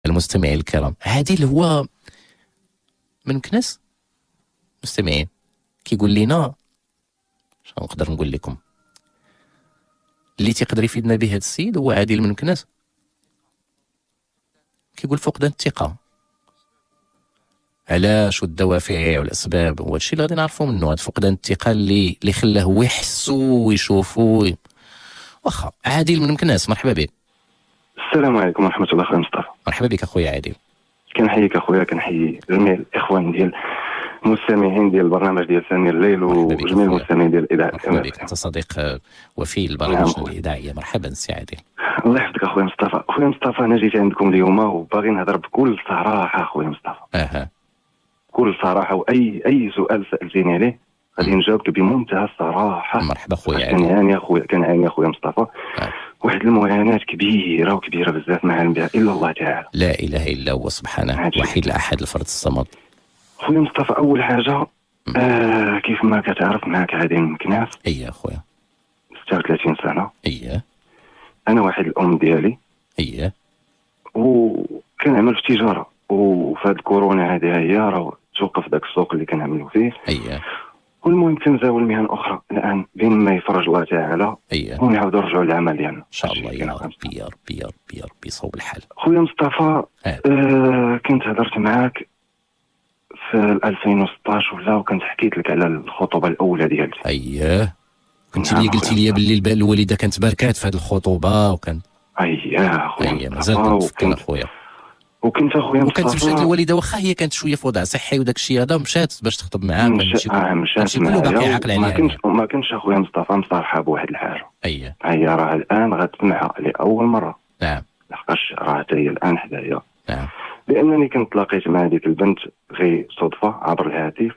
المستمعين الكرام، عادل هو من مكناس مستمعين كيقول لنا شنو نقدر نقول لكم اللي تيقدر يفيدنا به هذا السيد. هو عادل من مكناس كيقول فقدان الثقه، علاش والدوافع والاسباب، هو الشيء اللي غادي نعرفوا منه. هذا فقدان الثقه اللي خلاه هو يحسوا ويشوفوا. واخا عادل من مكناس، مرحبا بك. السلام عليكم ورحمة الله أخويا مصطفى. مرحبا بك اخويا عادل. كنحييك اخويا، كنحيي جميع الاخوان ديال المستمعين ديال البرنامج ديال ثاني الليل وجميع المستمعين ديال الاذاعه. مرحبا بك، انت صديق وفي البرامج الاذاعيه. مرحبا سي عادل. الله يحفظك اخويا مصطفى. اخويا مصطفى انا جيت عندكم اليوم وباغي نهضر بكل صراحه اخويا مصطفى. بكل صراحه، واي سؤال سالتيني عليه غادي نجاوبك بمنتهى الصراحه. مرحبا اخويا عادل. كنعاني اخويا مصطفى واحد المعاناه كبيره بزاف ما علم بها الا الله تعالى. لا اله الا هو سبحانه الوحيد الاحد الفرد الصمد. خويا مصطفى اول حاجه كيف ما كتعرف معاك عادي من مكناس. اييه اخويا. 36 سنه. اييه. انا واحد الام ديالي. اييه. وكنعمل في التجاره، وفي هاد الكورونا هذه هي راه توقف داك السوق اللي كنعملوا فيه. اييه. والمهم كنزاول مهن اخرى الان بين ما يفرج الله تعالى. اييه. ونعاودوا نرجعوا للعمل ديالنا ان شاء الله يا ربي يا ربي يا ربي يا ربي صوب الحال. خويا مصطفى كنت هضرت معاك في 2016 ولا، وكنت حكيت لك على الخطوبه الاولى ديالتي. اييه. كنت لي قلتي لي باللي الوالده كانت باركات في هذه الخطوبه وكان. اييه خويا. اييه مازال كنتفكر اخويا. وكنت اخويا مصطفى وكانت مشات الوالده واخا هي كانت شويه في وضع صحي وداك الشيء هذا، مشات باش تخطب معاك. مشات كله باقي عاقل عليها. ما كنتش اخويا مصطفى مصارحه بواحد الحاجه. اييه. هي راه الان غتسمعها لاول مره. نعم. لحقاش راه حتى هي الان حدايا. نعم. لانني كنت تلاقيت مع هذيك البنت غير صدفه عبر الهاتف.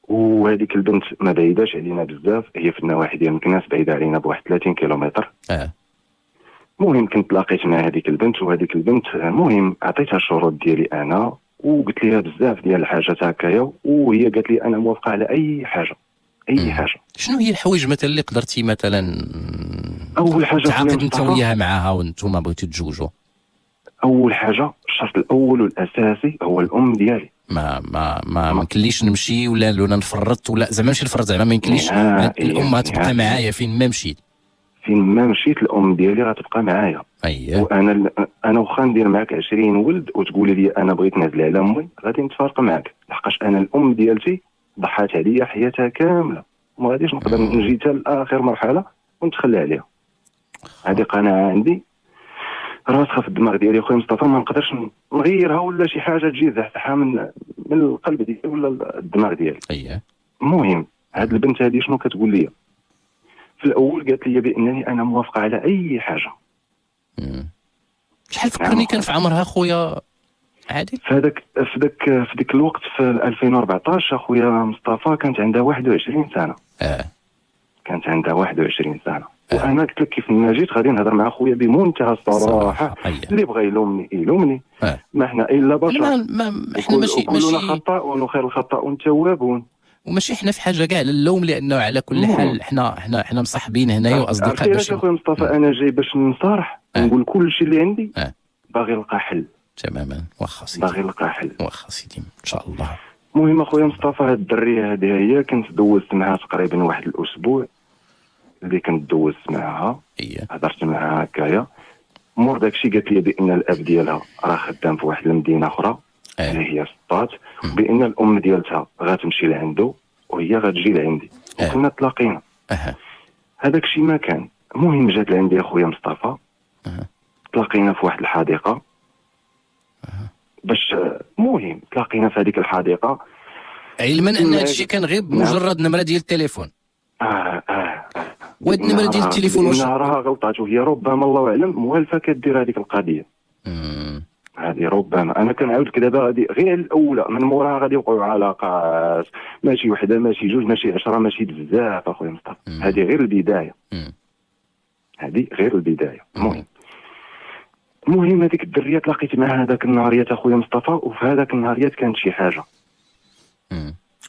وهذيك البنت ما بعيداش علينا بزاف، هي في النواحي ديال مكناس، بعيده علينا بواحد 30 كيلومتر. المهم كنت تلاقيت مع هذيك البنت، وهذيك البنت المهم عطيتها الشروط ديالي انا، وقلت لها بزاف ديال الحاجات هكايا، وهي قالت لي انا موافقه على اي حاجه. حاجه. شنو هي الحوايج مثلا اللي قدرتي مثلا اول حاجه تعاقد انت وياها معاها وانتم بغيتوا تتزوجوا؟ اول حاجه الشرط الاول والاساسي هو الام ديالي. ما يمكنليش نمشي ولا نفرط، ولا زعما ماشي نفرط، زعما ما يمكنليش الام تبقى معايا فين ما مشيت. فين ما مشيت الام ديالي غتبقى معايا. اييه. وانا واخا ندير معاك 20 ولد وتقول لي انا بغيت نعزل على امي، غادي نتفارق معاك، لحقاش انا الام ديالتي ضحات عليا حياتها كامله، وما غاديش نقدر نجي حتى لاخر مرحله ونتخلى عليها. هذه قناعه عندي راسخه في الدماغ ديالي اخويا مصطفى، ما نقدرش نغيرها ولا شي حاجه تجي زحزحها من القلب ديالي ولا الدماغ ديالي. اييه. المهم هاد البنت هذه شنو كتقول لي؟ في الاول قالت لي بانني انا موافقه على اي حاجه. شحال فكرني كان في عمرها خويا عادل؟ في ذاك الوقت في 2014 اخويا مصطفى كانت عندها 21 سنه. كانت عندها 21 سنه. وانا قلت لك كيف ما جيت غادي نهضر مع خويا بمنتهى الصراحه. اللي بغى يلومني ما احنا الا بشر. احنا ماشي كلنا خطاء وخير الخطاؤون التوابون. وماشي حنا في حاجه كاع للوم، لانه على كل حال حنا مصاحبين هنايا واصدقاء. باش اخويا مصطفى انا جاي باش نصارح ونقول كل شيء اللي عندي. باغي نلقى حل. تماما. واخا سيدي. باغي نلقى حل. واخا سيدي ان شاء الله. المهم اخويا مصطفى هاد الدريه هذه هي كنت دوزت معها تقريبا واحد الاسبوع اللي كنت دوزت معها. هضرت معها هكايا، مور داكشي قالت لي بان الاب ديالها راه خدام في واحد المدينه اخرى اللي هي سطات، بان الام ديالتها غتمشي لعنده وهي غتجي لعندي. وكنا تلاقينا. هذاك الشيء ما كان. المهم جات لعندي اخويا مصطفى. تلاقينا في واحد الحديقه باش المهم تلاقينا في هذيك الحديقه، علما ان هذا الشيء كان غير مجرد نمره ديال التليفون. وهاد النمره ديال التليفون واش راها غلطات، وهي ربما الله اعلم موالفه كدير هذيك القضيه. هذه ربما انا كنعاود لك دابا غادي غير الاولى من موراها غادي يوقعوا علاقات، ماشي وحده ماشي جوج ماشي 10 ماشي بزاف اخويا مصطفى. هذه غير البدايه. هذه غير البدايه. المهم هذيك الدريه تلاقيت معها هذاك النهاريات اخويا مصطفى، وفي هذاك النهاريات كانت شي حاجه.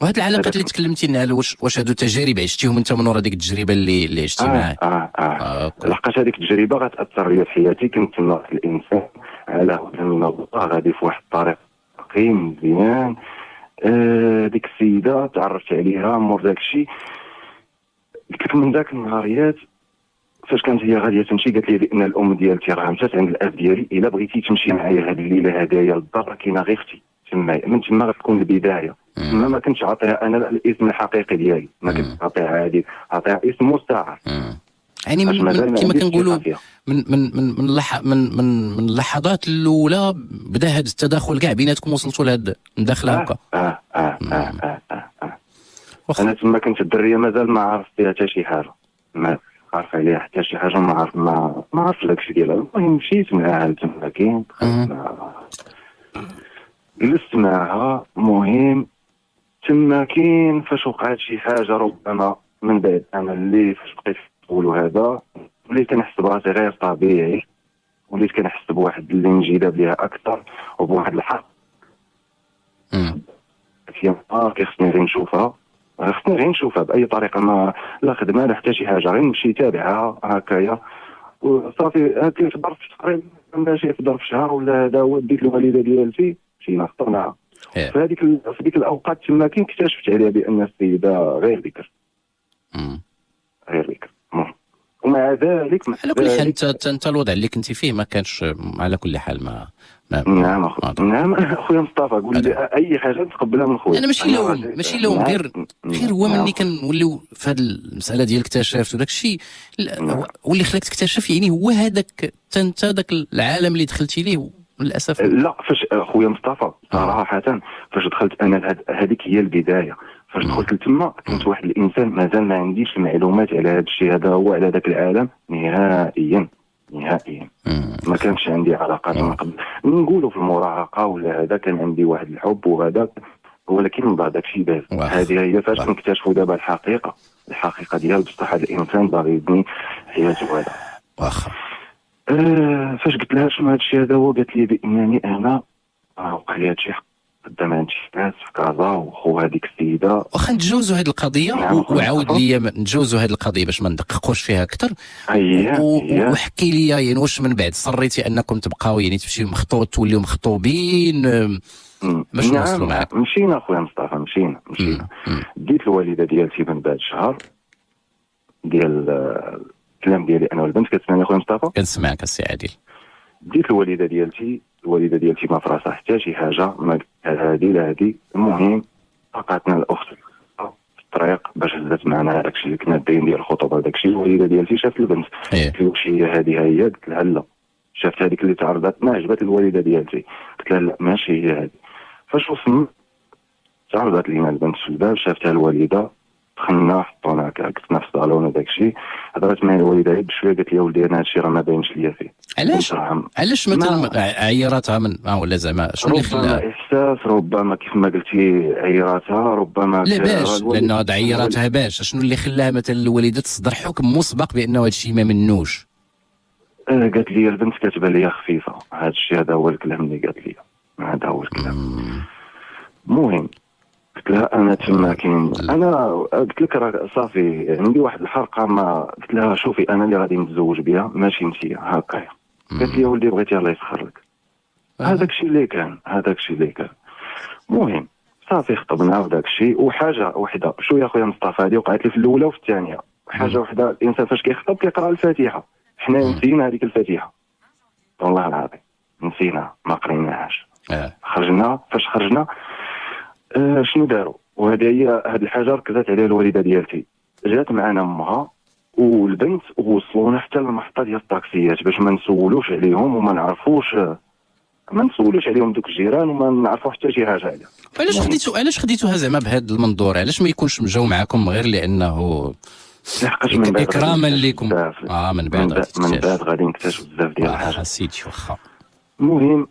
وهاد العلاقات اللي تكلمتي عنها واش هادو تجارب عشتيهم انت من ورا ديك التجربه اللي عشتي معاه؟ لحقاش هذيك التجربه غتاثر ليا في حياتي. كنت تما الانسان على هدى من الله غادي في واحد الطريق قيم مزيان. ديك السيده تعرفت عليها مور داك الشيء، قلت من ذاك النهاريات فاش كانت هي غاديه تمشي قالت لي بان الام ديالتي راه مشات عند الاب ديالي، الا بغيتي تمشي معايا هذه الليله هدايا للدار كاينه غير اختي تما، من تما غتكون البدايه. تما ما كنتش عاطيها انا الاسم الحقيقي ديالي، ما كنتش عاطيها عادي، عاطيها اسم مستعار. يعني كما كنقولوا من اللحظات الاولى بدا هذا التداخل كاع بيناتكم، وصلتوا لهاد المداخله هكا. انا تما كنت الدريه مازال ما عرفت فيها حتى شي حاجه، ما عارف عليها حتى شي حاجه، ما عرفت داكشي ديالها. المهم مشيت معاها تما كاين جلست معاها. مهم تما كاين فاش وقعت شي حاجه ربما من بعد انا اللي فاش بقيت نقول هذا وليت كنحس براسي غير طبيعي، وليت كنحس بواحد الانجذاب ليها اكثر وبواحد الحق. خصني غير نشوفها، خصني غير نشوفها باي طريقه، ما لا خدمه لا حتى شي حاجه، غير نمشي تابعها هكايا وصافي. هكا في ظرف تقريبا ماشي في ظرف شهر ولا هذا هو ديك الوالده ديالتي مشينا خطرناها. في ديك الاوقات تما كاين اكتشفت عليها بان السيده غير ذكر، غير ذكر. ومع ذلك على كل حال انت الوضع اللي كنتي فيه ما كانش على كل حال ما نعم نعم اخويا مصطفى، قول لي اي حاجه نتقبلها من خويا. انا ماشي لوم غير هو ملي كنوليو في هذه المساله ديال اكتشاف وداك الشيء واللي خلاك تكتشف، يعني هو هذاك انت ذاك العالم اللي دخلتي ليه للاسف. لا فاش اخويا مصطفى صراحه فاش دخلت انا هذيك هي البدايه. فاش دخلت لتما كنت واحد الانسان مازال ما عنديش المعلومات على هذا الشيء هذا، هو على ذاك العالم نهائيا. ما كانش عندي علاقات من قبل، نقولوا في المراهقه ولا هذا كان عندي واحد الحب وهذا، ولكن من بعد داكشي باز. هذه هي فاش نكتشفوا دابا الحقيقه ديال بصح هذا الانسان باغي يبني حياته هذا. واخا فاش قلت لها شنو هذا الشيء هذا، هو قالت لي بانني انا وقع لي هذا الشيء قدام هاد شي ناس في كازا وخو هذيك السيده. واخا نتجاوزوا هذه القضيه وعاود لي نتجاوزوا هذه القضيه باش ما ندققوش فيها اكثر. وحكي لي يعني واش من بعد صريتي انكم تبقاو يعني تمشيو توليو مخطوبين باش نوصلوا معاك؟ مشينا اخويا مصطفى، مشينا ديت الوالده ديالتي من بعد شهر ديال الكلام ديالي انا والبنت. كتسمعني اخويا مصطفى؟ كنسمعك السي عادل. ديت الوالده ديالتي ما فراسها حتى شي حاجه، ما هادي لا هادي. المهم لقاتنا الاخت في الطريق باش هزت معنا داكشي اللي كنا دايرين ديال الخطوبه داكشي. الوالده ديالتي شافت البنت قالت لي واش هي هادي؟ هي قلت لها لا. شافت هذيك اللي تعرضت ما عجبت الوالده ديالتي، قلت لها لا ماشي هي هادي. فاش وصلنا تعرضت لينا البنت في الباب، شافتها الوالده، دخلنا حطونا هكا كنا في الصالون وداك الشيء. هضرت معايا الوالده غير بشويه قالت لي ولدي انا هذا الشيء راه ما باينش ليا فيه. علاش مثلا عيراتها من ولا زعما شنو اللي خلاها؟ ربما احساس، ربما كيف ما قلتي عيراتها، ربما لا باش لانه هذا عيراتها باش شنو اللي خلاها مثلا الوالده تصدر حكم مسبق بانه هذا الشيء ما منوش؟ قالت لي البنت كتبان ليا خفيفه، هذا الشيء هذا هو الكلام اللي قالت لي، هذا هو الكلام. المهم قلت لها انا تما كاين، انا قلت لك راه صافي عندي واحد الحرقه، ما قلت لها شوفي انا اللي غادي نتزوج بها ماشي انت هكايا. قالت لي ولدي بغيتي الله يسخر لك. هذاك الشيء اللي كان. المهم صافي خطبنا وداك الشيء. وحاجه وحده شويه اخويا مصطفى هذه وقعت لي في الاولى وفي الثانيه. حاجه وحده الانسان فاش كيخطب كيقرا الفاتحه، حنا نسينا هذيك الفاتحه والله العظيم نسينا ما قريناهاش. فاش خرجنا شنو داروا؟ وهذه هي هذه الحاجه ركزت عليها الوالده ديالتي. جات معنا امها والبنت ووصلونا حتى للمحطه ديال الطاكسيات باش ما نسولوش عليهم وما نعرفوش، ما نسولوش عليهم دوك الجيران وما نعرفوا حتى شي حاجه عليها. علاش خديتوها زعما بهذا المنظور؟ علاش ما يكونش مجاو معكم غير لانه اكراما لكم؟ من بعد غادي نكتشف بزاف ديال الحاجات. سيدي واخا. المهم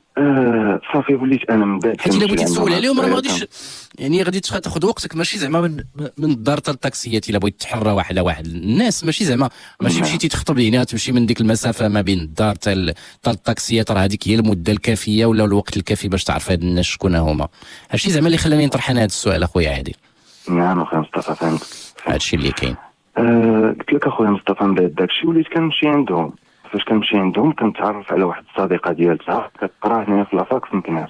صافي وليت انا من بعد حيت الا بغيتي تسول عليهم راه ما غاديش يعني غادي تاخذ وقتك، ماشي زعما من الدار حتى للطاكسيات الا بغيت تحرى واحد الناس، ماشي زعما ماشي مشيتي تخطب هنا تمشي من ديك المسافه ما بين الدار حتى للطاكسيات، راه هذيك هي المده الكافيه ولا الوقت الكافي باش تعرف هاد الناس شكون هما. هادشي زعما اللي خلاني نطرح انا هذا السؤال اخويا عادل. نعم اخويا مصطفى فهمتك. هادشي اللي كاين. قلت لك اخويا مصطفى من بعد داكشي وليت كنمشي عندهم فاش كنمشي عندهم كنتعرف على واحد الصديقه ديالتها كتقرا هنا في لافاك في مكناس.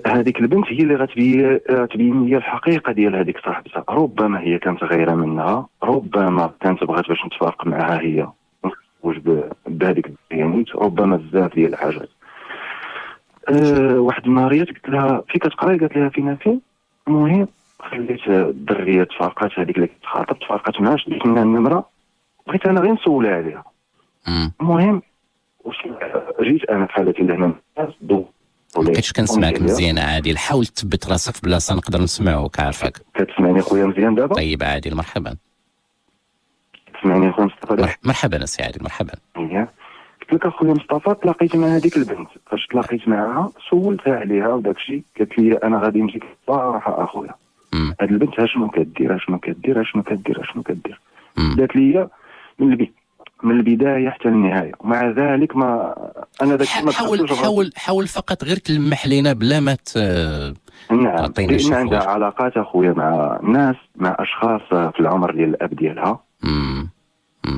هذيك البنت هي اللي غتبين لي الحقيقه ديال هذيك صاحبتها. ربما هي كانت غيره منها، ربما كانت بغات باش نتفارق معها هي ونتزوج بهذيك الديانيت، ربما بزاف ديال الحاجات. واحد النهاريات قلت لها في كتقراي؟ قالت لها فين. المهم خليت الدريه تفارقات، هذيك اللي كتخاطب تفارقات معها، شديت منها النمره، بغيت انا غير نسولها عليها. المهم جيت انا في حالتي لهنا مابقيتش كنسمعك مزيان. عادل حاول تثبت راسك في بلاصه نقدر نسمعوك. عارفك كتسمعني خويا مزيان دابا؟ طيب عادل مرحبا. تسمعني خويا مصطفى؟ مرحبا سي عادل مرحبا. قلت لك اخويا مصطفى تلاقيت مع هذيك البنت، فاش تلاقيت معها سولتها عليها وداك الشيء، قالت لي انا غادي نمشيك بصراحه اخويا هاد البنت اشنو كدير قالت لي من البدايه حتى النهايه، ومع ذلك ما انا داك الشيء حاول فقط غير تلمح لينا بلا ما نعم، لان عندها علاقات اخويا مع ناس، مع اشخاص في العمر ديال الاب ديالها.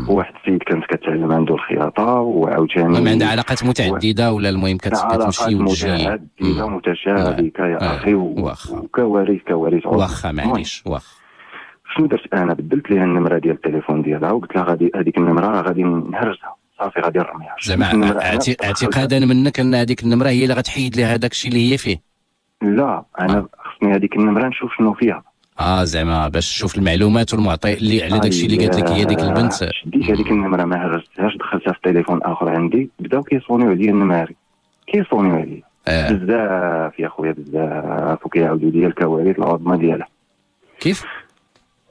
واحد السيد كانت كتعلم عنده الخياطه، وعاوتاني ما عندها علاقات متعدده ولا المهم كتمشي وتجي متشابكه يا اخي، وكوارث واخا معليش واخا. شنو درت انا؟ بدلت لها النمره ديال التليفون ديالها وقلت لها غادي هذيك النمره غادي نهرسها صافي، غادي نرميها. زعما اعتقادا منك ان هذيك النمره هي اللي غتحيد لها هذاك الشيء اللي هي فيه؟ لا انا خصني هذيك النمره نشوف شنو فيها. زعما باش تشوف المعلومات والمعطيات اللي على داك الشيء اللي قالت لك هي ديك البنت. شديت هذيك النمره ما هرستهاش، دخلتها في تليفون اخر عندي، بداو كيصونيو عليا النماري، كيصونيو عليا بزاف يا خويا بزاف، وكيعاودوا لي الكوارث العظمى ديالها. كيف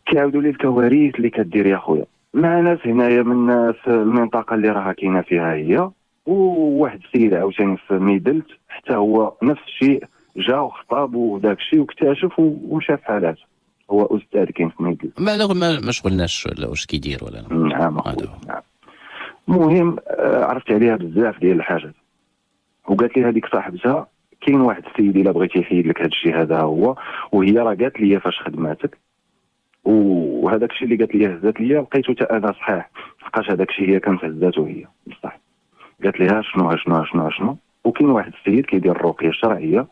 كيعاودوا لي الكوارث اللي كدير يا خويا مع ناس هنايا من في المنطقه اللي راها كاينه فيها هي، وواحد السيد عاوتاني في ميدلت حتى هو نفس الشيء، جا وخطاب وداك الشيء واكتشف وشاف حالات. هو استاذ كاين في ميدلت. ما شغلناش واش كيدير ولا نعم. المهم عرفت عليها بزاف ديال الحاجات، وقالت لي هذيك صاحبتها كاين واحد السيد الا بغيتي يحيد لك هذا الشيء هذا هو، وهي راه قالت لي فاش خدماتك، وهذاك الشيء اللي قالت لي هزات لي لقيته حتى انا صحيح، لقاش هذاك الشيء هي كانت هزاته هي بصح. قالت لي شنو وكاين واحد السيد كيدير الرقيه الشرعيه،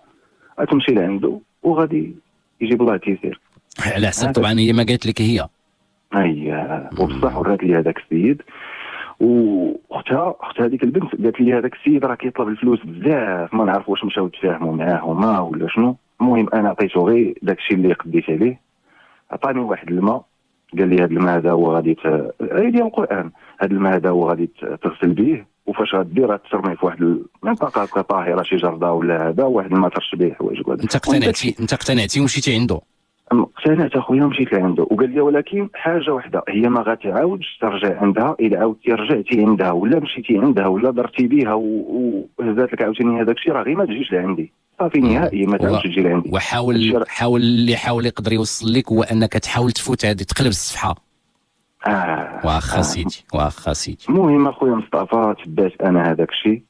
غتمشي لعنده وغادي يجيب الله تيسير. على حسب طبعا هي ما قالت لك هي وبصح ورات لي هذاك السيد، واختها هذيك البنت قالت لي هذاك السيد راه كيطلب الفلوس بزاف، ما نعرف واش مشاو تفاهموا معاه هما ولا شنو. المهم انا عطيته غير داك الشيء اللي قديت عليه، عطاني واحد الماء، قال لي هذا الماء هذا هو غادي ديال القران، هذا الماء هذا هو غادي تغسل به، وفاش غدير ترميه في واحد المنطقه طاهره، شي جرده ولا هذا، واحد الماء ترش به حوايج. انت اقتنعتي ومشيتي عنده؟ اقتنعت اخويا ومشيت لعنده، وقال لي ولكن حاجه واحده، هي ما غتعاودش ترجع عندها. اذا عاودتي رجعتي عندها ولا مشيتي عندها ولا درتي بها وهزات لك عاوتاني هذاك الشيء، راه غير ما تجيش لعندي صافي نهائيا، ما تعاودش تجي لعندي. حاول يقدر يوصل لك هو انك تحاول تفوت هذه تقلب الصفحه. واخا سيدي. المهم اخويا مصطفى تبعت انا هذاك الشيء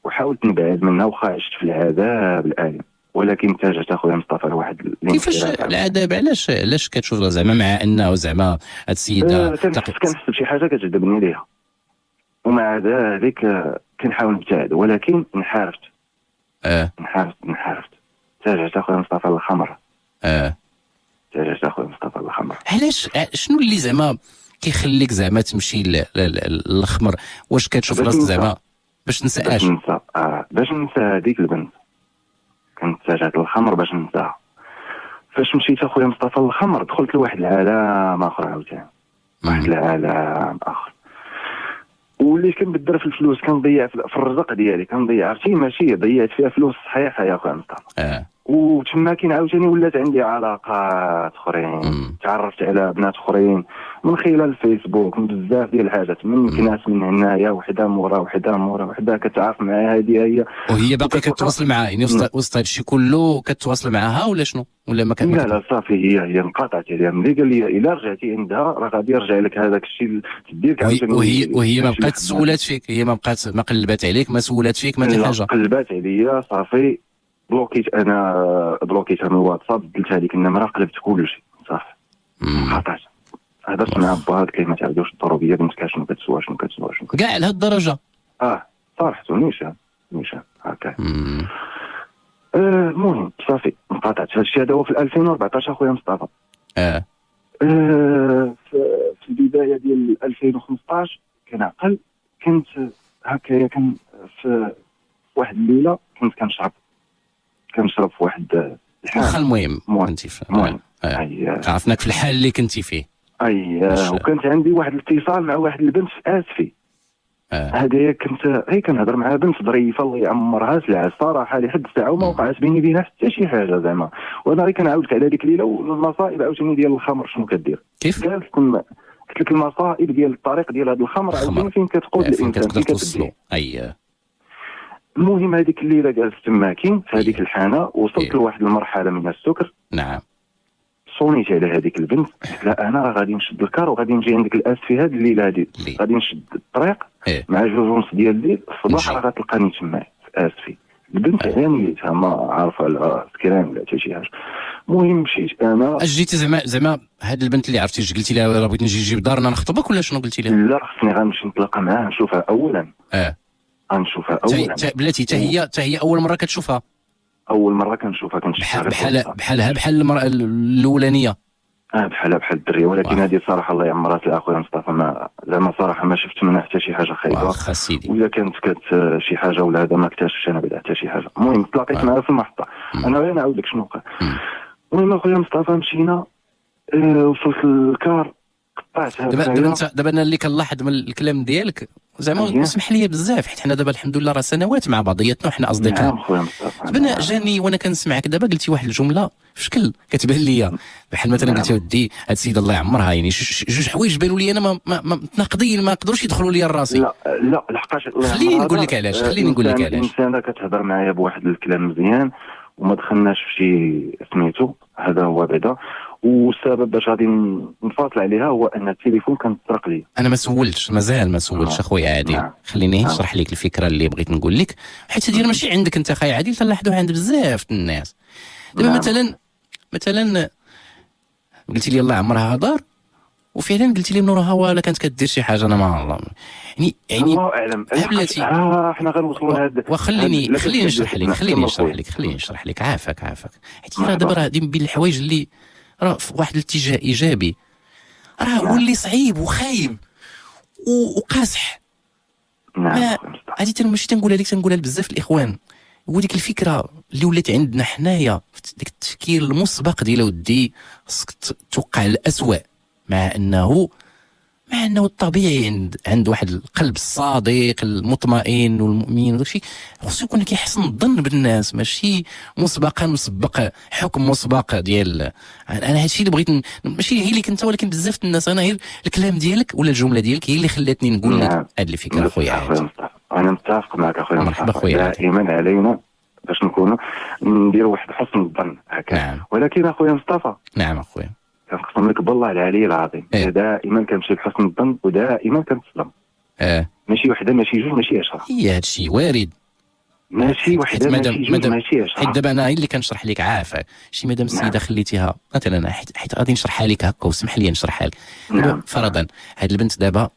وحاولت نبعد منها، وخا عشت في العذاب الالم، ولكن اتجهت اخويا مصطفى لواحد كيفاش العذاب؟ علاش كتشوف زعما مع انه زعما هاد السيده كنحس بشي حاجه كتجذبني ليها، ومع ذلك كنحاول نبتعد، ولكن انحرفت. اتجهت اخويا مصطفى للخمر. اتجهت اخويا مصطفى للخمر. علاش؟ شنو اللي زعما كيخليك زعما تمشي للخمر؟ واش كتشوف راسك زعما باش تنساش؟ باش ننسى هذيك البنت كنت اتجهت للخمر باش ننساها. فاش مشيت اخويا مصطفى للخمر دخلت لواحد العالم اخر عاوتاني، واحد العالم اخر، وليت كنبدر في الفلوس، كنضيع في الرزق ديالي، كنضيع عرفتي، ماشي ضيعت فيها فلوس صحيحه يا اخويا مصطفى. وتما كاين عاوتاني ولات عندي علاقات اخرين، تعرفت على بنات اخرين من خلال الفيسبوك، من بزاف ديال الحاجات، من ناس من هنايا وحده مورا وحده كتعرف معاها هذه هي، وهي باقي كتواصل معاها يعني وسط هادشي كله كتواصل معاها ولا شنو؟ ولا ما كان؟ لا صافي هي انقطعت عليها. ملي قال لي الا رجعتي عندها راه غادي يرجع لك هذاك الشيء تدير وهي ما بقات سولات فيك، هي ما قلبات عليك، ما سولات فيك ما حتى حاجه؟ قلبات عليا صافي، بلوكيتها من الواتساب، بدلت هذيك النمره، قلبت كل شيء صافي، انقطعت هضرت مع باها كي ما تعاودوش الضروريه بنت كاع شنو كتسوى شنو كاع لهاد الدرجه. صراحه نيشان هكا. المهم صافي انقطعت هذا الشيء. هذا هو في 2014 اخويا مصطفى. في البدايه ديال 2015 كنعقل، كنت هكايا كان في واحد الليله كنت كنشرب في واحد الحال. واخا المهم كنتي المهم عرفناك في الحال اللي كنتي فيه. وكانت عندي واحد الاتصال مع واحد البنت في اسفي. هذه كنت كنهضر مع بنت ظريفه الله يعمرها سلعه الصراحه لحد الساعه وما وقعت بيني وبينها حتى شي حاجه زعما. وانا غير كنعاودك على ديك الليله والمصائب عاوتاني ديال الخمر شنو كدير. كيف؟ قلت لك المصائب ديال الطريق ديال هذا الخمر عاوتاني فين كتقود الانسان كتقدر توصلو. المهم هذيك الليله جالس تماكين في هذيك الحانه، وصلت لواحد المرحله من السكر. نعم. صونيت على هذيك البنت، لا انا راه غادي نشد الكار وغادي نجي عندك الاسف في هذه الليله هذه، غادي نشد الطريق مع 2:30 ديال الليل في الصباح راه غتلقاني تما في اسفي. البنت عيانيتها ما عارفه على سكران ولا حتى شي حاجه. المهم مشيت انا. جيتي زعما هاد البنت اللي عرفتي قلتي لها راه بغيت نجي نجيب دارنا نخطبك ولا شنو قلتي لها؟ لا خصني غنمشي نتلاقى معاها نشوفها اولا. غنشوفها اولا. بلاتي حتى هي اول مره كتشوفها. اول مره كنشوفها كنشوفها بحال المراه الاولانيه. بحال الدريه، ولكن هذه صراحه الله يعمرها اخويا مصطفى ما زعما صراحه ما شفت منها حتى شي حاجه خايبه. وإذا كانت شي حاجه ولا هذا ما اكتشفتش انا بعدا حتى شي حاجه. المهم تلاقيت معها في المحطه. انا غير نعاود لك شنو وقع. المهم اخويا مصطفى مشينا، وصلت للكار قطعتها. دابا انا اللي كنلاحظ من الكلام ديالك زعما اسمح لي بزاف، حيت حنا دابا الحمد لله راه سنوات مع بعضياتنا وحنا اصدقاء. نعم خويا مصطفى. دابا جاني وانا كنسمعك دابا قلتي واحد الجمله في شكل كتبان ليا بحال مثلا قلتي ودي هاد السيده الله يعمرها، يعني جوج حوايج بانوا لي انا ما متناقضين، ما قدروش يدخلوا لي لراسي. لا لحقاش خليني نقول لك علاش. الانسان كتهضر معايا بواحد الكلام مزيان وما دخلناش في شي سميتو، هذا هو بعدا. والسبب باش غادي نفاصل عليها هو ان التليفون كان تسرق لي. انا مازال ما سولتش اخويا عادل. خليني نشرح لك الفكره اللي بغيت نقول لك، حيت هذه ماشي عندك انت اخويا عادل، تلاحظوها عند بزاف الناس. دابا مثلا قلتي لي الله عمرها دار، وفعلا قلتي لي نورها ولا كانت كدير شي حاجه. انا ما الله يعني الله اعلم. بلاتي حنا غنوصلوا لهذا. وخليني نشرح لك عافاك حيت راه دابا راه بين الحوايج اللي راه في واحد الاتجاه ايجابي راه هو اللي صعيب وخايب وقاصح. هذه ماشي تنقولها لك، تنقولها لبزاف الاخوان. هو ديك الفكره اللي ولات عندنا حنايا في ديك التفكير المسبق ديال ودي خصك توقع الاسوأ، مع انه الطبيعي عند واحد القلب الصادق المطمئن والمؤمن وداكشي خصو يكون كيحسن الظن بالناس، ماشي مسبق حكم مسبق ديال انا هادشي اللي بغيت ماشي هي اللي كنت، ولكن بزاف الناس انا غير الكلام ديالك ولا الجمله ديالك هي اللي خلاتني نقول لك هاد الفكره اخويا عادل. انا متفق معك اخويا مصطفى. دائما علينا باش نكونوا نديروا واحد حسن الظن هكا. ولكن اخويا مصطفى. نعم اخويا. كنقسم لك بالله العلي العظيم دائما كنمشي بحسن الظن ودائما كنتسلم. ماشي وحده ماشي جوج ماشي 10. هي هادشي وارد. ماشي وحده ماشي جوج ماشي 10. حيت دابا انا اللي كنشرح لك عافاك شي مادام السيده خليتيها مثلا، حيت غادي نشرحها لك هكا وسمح لي نشرحها لك. فرضا هاد البنت دابا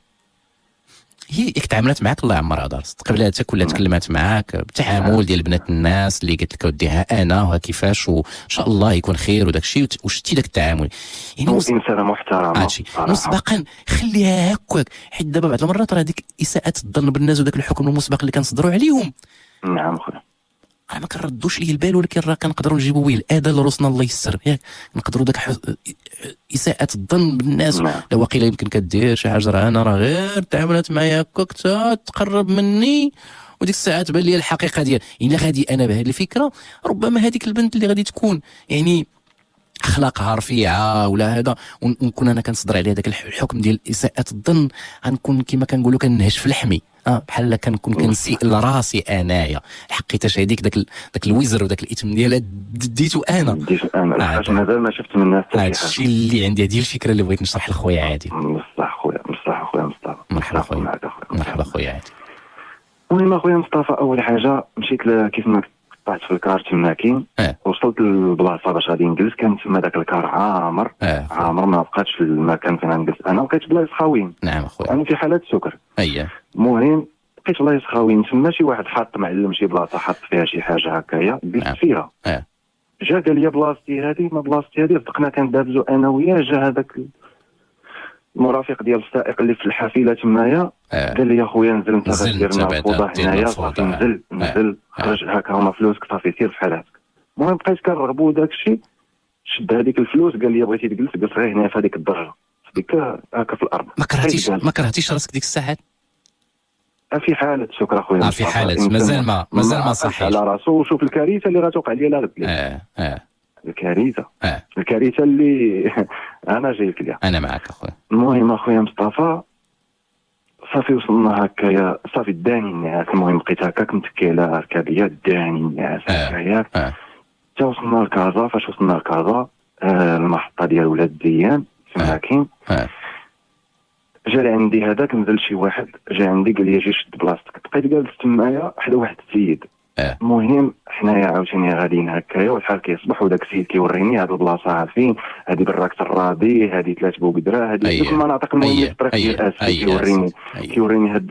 هي تعاملات معاك الله يعمرها دار، قبلها حتى كلها تكلمات معاك بتعامل ديال بنات الناس اللي قلت لك وديها انا وها كيفاش وان شاء الله يكون خير وداك الشيء، وشتي داك التعامل يعني انسانه محترمه مسبقا. خليها هكاك، حيت دابا بعض المرات راه ديك اساءه الظن بالناس وداك الحكم المسبق اللي كنصدروا عليهم. نعم خويا. ما كنردوش ليه البال، ولكن راه كنقدروا نجيبوا به الاذى لروسنا الله يسر، ياك نقدروا داك اساءة الظن بالناس. لو وقيله يمكن كدير شي حاجه راه انا غير تعاملات معايا هكاك تقرب مني وديك الساعه تبان لي الحقيقه ديال الا غادي انا بهذه الفكره، ربما هذيك البنت اللي غادي تكون يعني اخلاقها رفيعه ولا هذا، ونكون انا كنصدر عليها داك الحكم ديال اساءة الظن، غنكون كما كنقولوا كنهش في لحمي بحال كنكون كنسيء لراسي انايا، حقيتاش هذيك داك الوزر وداك الاثم ديالها ديتو انا لحقاش مازال ما شفت من الناس حتى شي حاجه. هادشي اللي عندي، هذه الفكره اللي بغيت نشرح لخويا عادل. بصح خويا مصطفى. مرحبا خويا عادل. المهم اخويا مصطفى، اول حاجه مشيت كيف ما قطعت في الكار تماكين، وصلت للبلاصه باش غادي نجلس، كان تما داك الكار عامر عامر، ما بقاتش في المكان فين غنجلس انا، لقيت بلايص خاويين. نعم اخويا. انا في حاله سكر. اييه. المهم لقيت بلايص خاويين تما، شي واحد حاط معلم شي بلاصه حط فيها شي حاجه هكايا، جلست فيها. جا قال لي بلاصتي هذه، ما بلاصتي هذه، صدقنا كندابزو انا وياه. جا هذاك المرافق ديال السائق اللي في الحافله تمايا، قال لي يا خويا نزل انت غدير لنا الفوضى هنايا، صافي نزل خرج هكا هما فلوسك صافي سير في حالاتك. المهم بقيت كنرغبو داك الشيء، شد هذيك الفلوس قال لي بغيتي تجلس، قلت غير هنا في هذيك الدرجه هذيك هكا في الارض. ما كرهتيش راسك ديك الساعات؟ في حالة سكر اخويا. في حالة مازال ما صحيش على راسو. وشوف الكارثه اللي غتوقع لي لا غد. الكارثه اللي انا جايك ليها. انا معك اخويا. المهم اخويا مصطفى صافي وصلنا هكايا، صافي داني الناس. المهم بقيت هكاك متكي على ركابيه، داني الناس هكايا حتى وصلنا لكازا. فاش وصلنا لكازا المحطه ديال ولاد ديان تما كاين. جا لعندي هذاك، نزل شي واحد جا عندي قال لي جي شد بلاصتك. بقيت جالس تمايا حدا واحد السيد. المهم حنايا عاوتاني غاديين هكايا والحال كيصبح، وداك السيد كيوريني هاد البلاصه فين، هادي براكه الراضي، هادي 3 بوقدره، هادي دوك المناطق المهمه في الطريق ديال اسفي. كيوريني هاد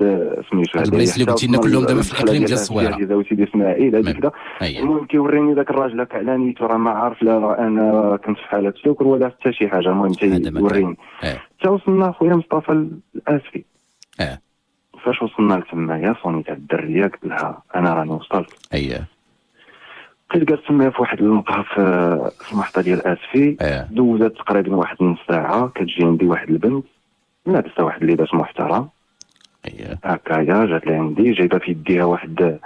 سميتو هاد البلايص اللي قلتي لنا كلهم دابا في الاقليم ديال الصويره ديال سيدي اسماعيل هاديك دا. المهم كيوريني داك الراجل هكا علانيته، راه ما عارف لا انا كنت في حاله سكر ولا حتى شي حاجه. المهم تيوريني حتى وصلنا خويا مصطفى الاسفي. فاش وصلنا لتمايا صونيت على الدريه قلت لها انا راني وصلت. بقيت جالس تما في واحد المقهى في المحطه ديال اسفي. دوزت تقريبا واحد نص ساعه، كتجي عندي واحد البنت لابسه واحد اللباس محترم هكايا، جات لعندي جايبه في يديها واحد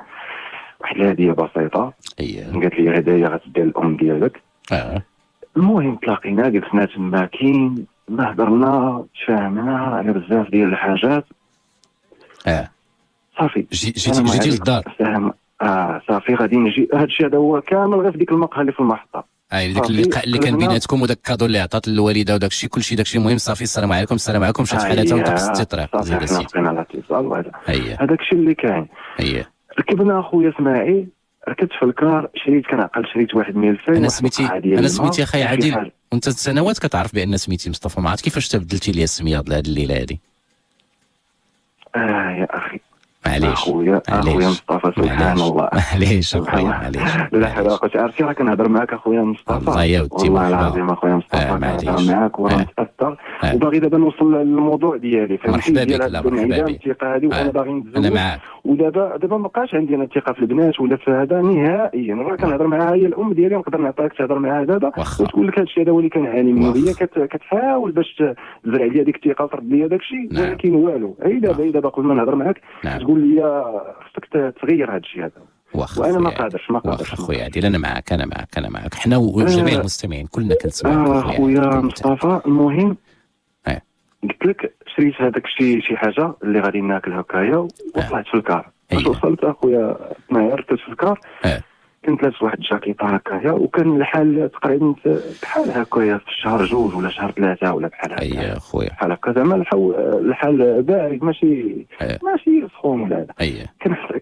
الهديه بسيطه. قالت لي هدايا غتديها الام ديالك. المهم تلاقينا جلسنا تما كاين، ما هضرنا تفاهمنا على بزاف ديال الحاجات. صافي جيتي للدار. صافي غادي نجي. هذا الشيء هذا هو كامل غير في ديك المقهى اللي في المحطه. ديك اللقاء اللي كان بيناتكم، وداك الكادو اللي عطات الوالده وداك الشيء كلشي داك الشيء مهم. صافي السلام عليكم السلام عليكم، مشات حالتها وانت قصدتي الطريق. زيد السيد بقينا على الاتصال وهذا هذاك الشيء اللي كاين. ركبنا اخويا اسماعيل، ركبت في الكار، شريت كنعقل شريت واحد ميلفاي. انا سميتي اخي عادل، وانت سنوات كتعرف بان سميتي مصطفى، ما عرفت كيفاش تبدلتي لي السميه هاد الليله هذه. يا اخي معليش اخويا مصطفى سبحان الله. معليش اخويا معليش. لا حول ولا قوه. عرفتي راه كنهضر معاك اخويا مصطفى، الله يا ودي والله العظيم اخويا مصطفى كنهضر معاك وراه متاثر وباغي دابا نوصل للموضوع ديالي. مرحبا بك. لا مرحبا بك. الثقه هذه وانا باغي نتزوج. انا معاك. ودابا ما بقاش عندي انا الثقه في البنات ولا في هذا نهائيا. راه كنهضر معها هي الام ديالي، نقدر نعطيك تهضر معها دابا وتقول لك هذا الشيء هذا هو اللي كنعاني منه. هي كتحاول باش تزرع لي هذيك الثقه وترد لي هذاك الشيء، ولكن والو. هي دابا قبل ما نهضر معاك تقول لي خصك تغير هذا الشيء هذا. وانا ما قادرش اخويا عادل. انا معك حنا وجميع المستمعين كلنا كنسمعوا اخويا مصطفى. المهم قلت لك شريت هذاك الشيء شي حاجه اللي غادي ناكل هكايا وطلعت في الكار. فاش وصلت اخويا معايا ركبت في الكار، كنت لابس واحد الجاكيطه هكايا، وكان الحال تقريبا بحال هكايا في شهر 2 ولا شهر 3 ولا بحال هكا. خويا بحال هكا زعما الحال بارد، ماشي سخون ولا هذا.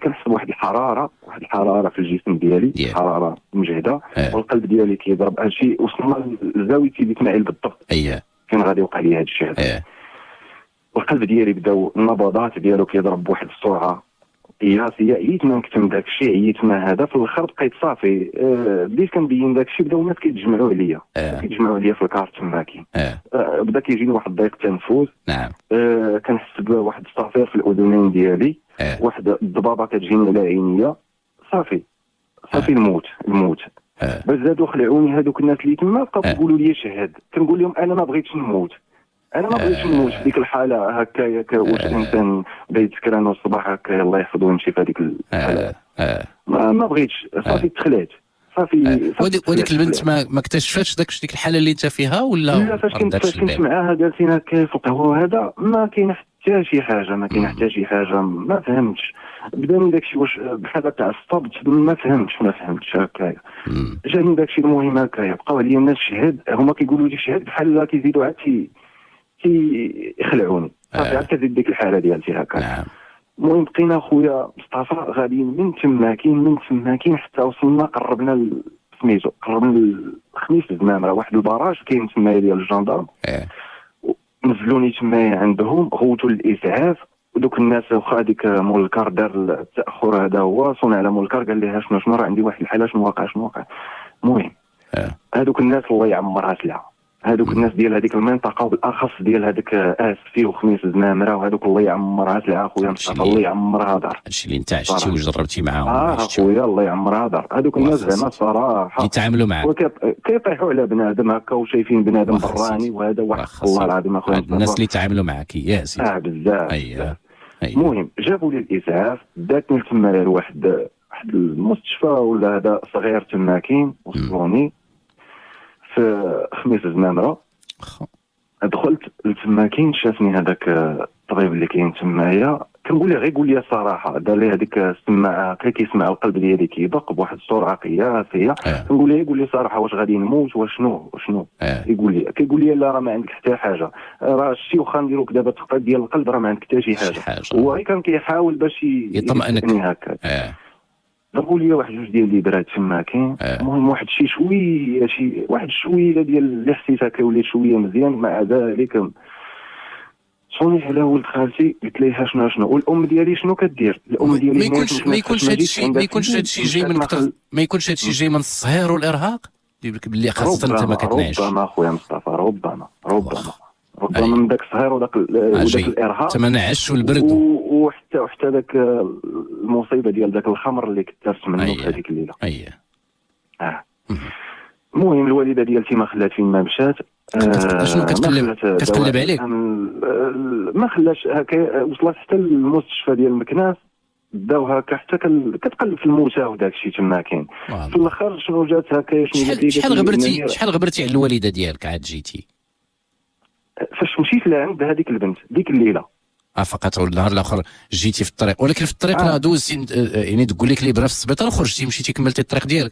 كنحس بواحد الحراره في الجسم ديالي، حراره مجهده، والقلب ديالي كيضرب. هادشي وصلنا لزاويه سيدي اسماعيل بالضبط فين غادي يوقع لي هادشي هذا. والقلب ديالي بداو النبضات ديالو كيضرب بواحد السرعه قياسيه. عييت ما نكتم داك الشيء، عييت ما هذا. في الاخر بقيت صافي بديت كنبين داك الشيء، بداو الناس كيتجمعوا عليا في الكار تما كاين. بدا كيجيني واحد ضيق التنفس. كنحس بواحد الصفير في الاذنين ديالي. واحد الضبابه كتجيني على عينيا. صافي الموت. بس زادوا خلعوني هذوك الناس اللي تما، بقاو كيقولوا لي شهد. كنقول لهم انا ما بغيتش نموت في ديك الحاله هكايا. واش الانسان بيت سكران والصباح هكايا الله يحفظه ويمشي في هذيك الحاله. ما بغيتش. صافي تخلعت. صافي وديك البنت ما اكتشفتش ديك الحاله اللي انت فيها ولا؟ لا فاش كنت معاها جالسين هكايا في القهوه هذا ما كاين حتى شي حاجه، ما فهمتش. بداني داكشي واش بحال تاع الصبت، ما فهمتش هكايا. جاني داكشي المهم هكايا. بقاو عليا الناس شهاد، هما كيقولوا لي شهاد بحال كيزيدوا عاد يخلعوني. صافي عاد كتزيد ديك الحاله ديالتي هكا. المهم بقينا خويا مصطفى غاديين من تما كاين حتى وصلنا قربنا سميتو قرب من الخميس الزمامره واحد البراج كاين تمايا ديال الجندارم. نزلوني تمايا عندهم غوتوا الاسعاف، ودوك الناس واخا هذيك مول الكار دار التاخر هذا هو صون على مول الكار قال لها شنو راه عندي واحد الحاله شنو واقع. المهم هذوك الناس الله يعمرها سلعه، هذوك الناس ديال هذيك المنطقه وبالاخص ديال هذاك اسفي وخميس الزمامره وهذوك الله يعمرها سلعه اخويا مصطفى الله يعمرها دار. هادشي اللي انت عشتي وجربتي معاهم. اخويا الله يعمرها دار. هذوك الناس زعما صراحه يتعاملوا معاك كيطيحوا على بنادم هكا وشايفين بنادم براني، وهذا واحد الله العظيم اخويا الناس اللي تعاملوا معاك ياسي بزاف. المهم جابوا لي الاسعاف داتني تما لواحد المستشفى ولا هذا صغير تما كاين، وصلوني في خميس الزمامره. دخلت لتما كاين شافني هذاك الطبيب اللي كاين تمايا، كنقول ليه غير قول لي الصراحه، دار لي هذيك السماعه كيسمع القلب ديالي كيدق بواحد السرعه قياسيه. كنقول ليه قول لي الصراحه واش غادي نموت وشنو كيقول لي لا راه ما عندك حتى حاجه، راه شتي واخا نديروك دابا تخطيط ديال القلب راه ما عندك حتى شي حاجه. هو غير كان كيحاول باش يطمئنك هكا. ضربوا لي واحد جوج ديال الليبرات تما كاين. المهم واحد شويه ديال اللي حسيت هكا وليت شويه مزيان. مع ذلك صوني على ولد خالتي قلت ليها شنو والام ديالي شنو كدير. الام ديالي ما يكونش هادشي جاي من ما يكونش هادشي جاي من الصهير والارهاق باللي خاصه انت ما كتنعش. ربما اخويا مصطفى ربما من داك الصهير وداك الارهاق تمنعش والبرد وحتى داك المصيبه ديال داك الخمر اللي كثرت منه في هذيك الليله. المهم الوالده ديالتي ما خلات فين ما مشات. شنو كتقلب عليك؟ ما خلاش هكا، وصلت حتى للمستشفى ديال مكناس داوها هكا حتى كتقلب في الموتى وداك الشيء تما كاين. في الاخر شنو جات هكا شحال غبرتي على الوالده ديالك عاد جيتي؟ فاش مشيت لعند هذيك البنت ديك الليله فقط، والنهار الاخر جيتي في الطريق، ولكن في الطريق راه دوزتي يعني تقول لك الابره في السبيطار وخرجتي مشيتي كملتي الطريق ديالك؟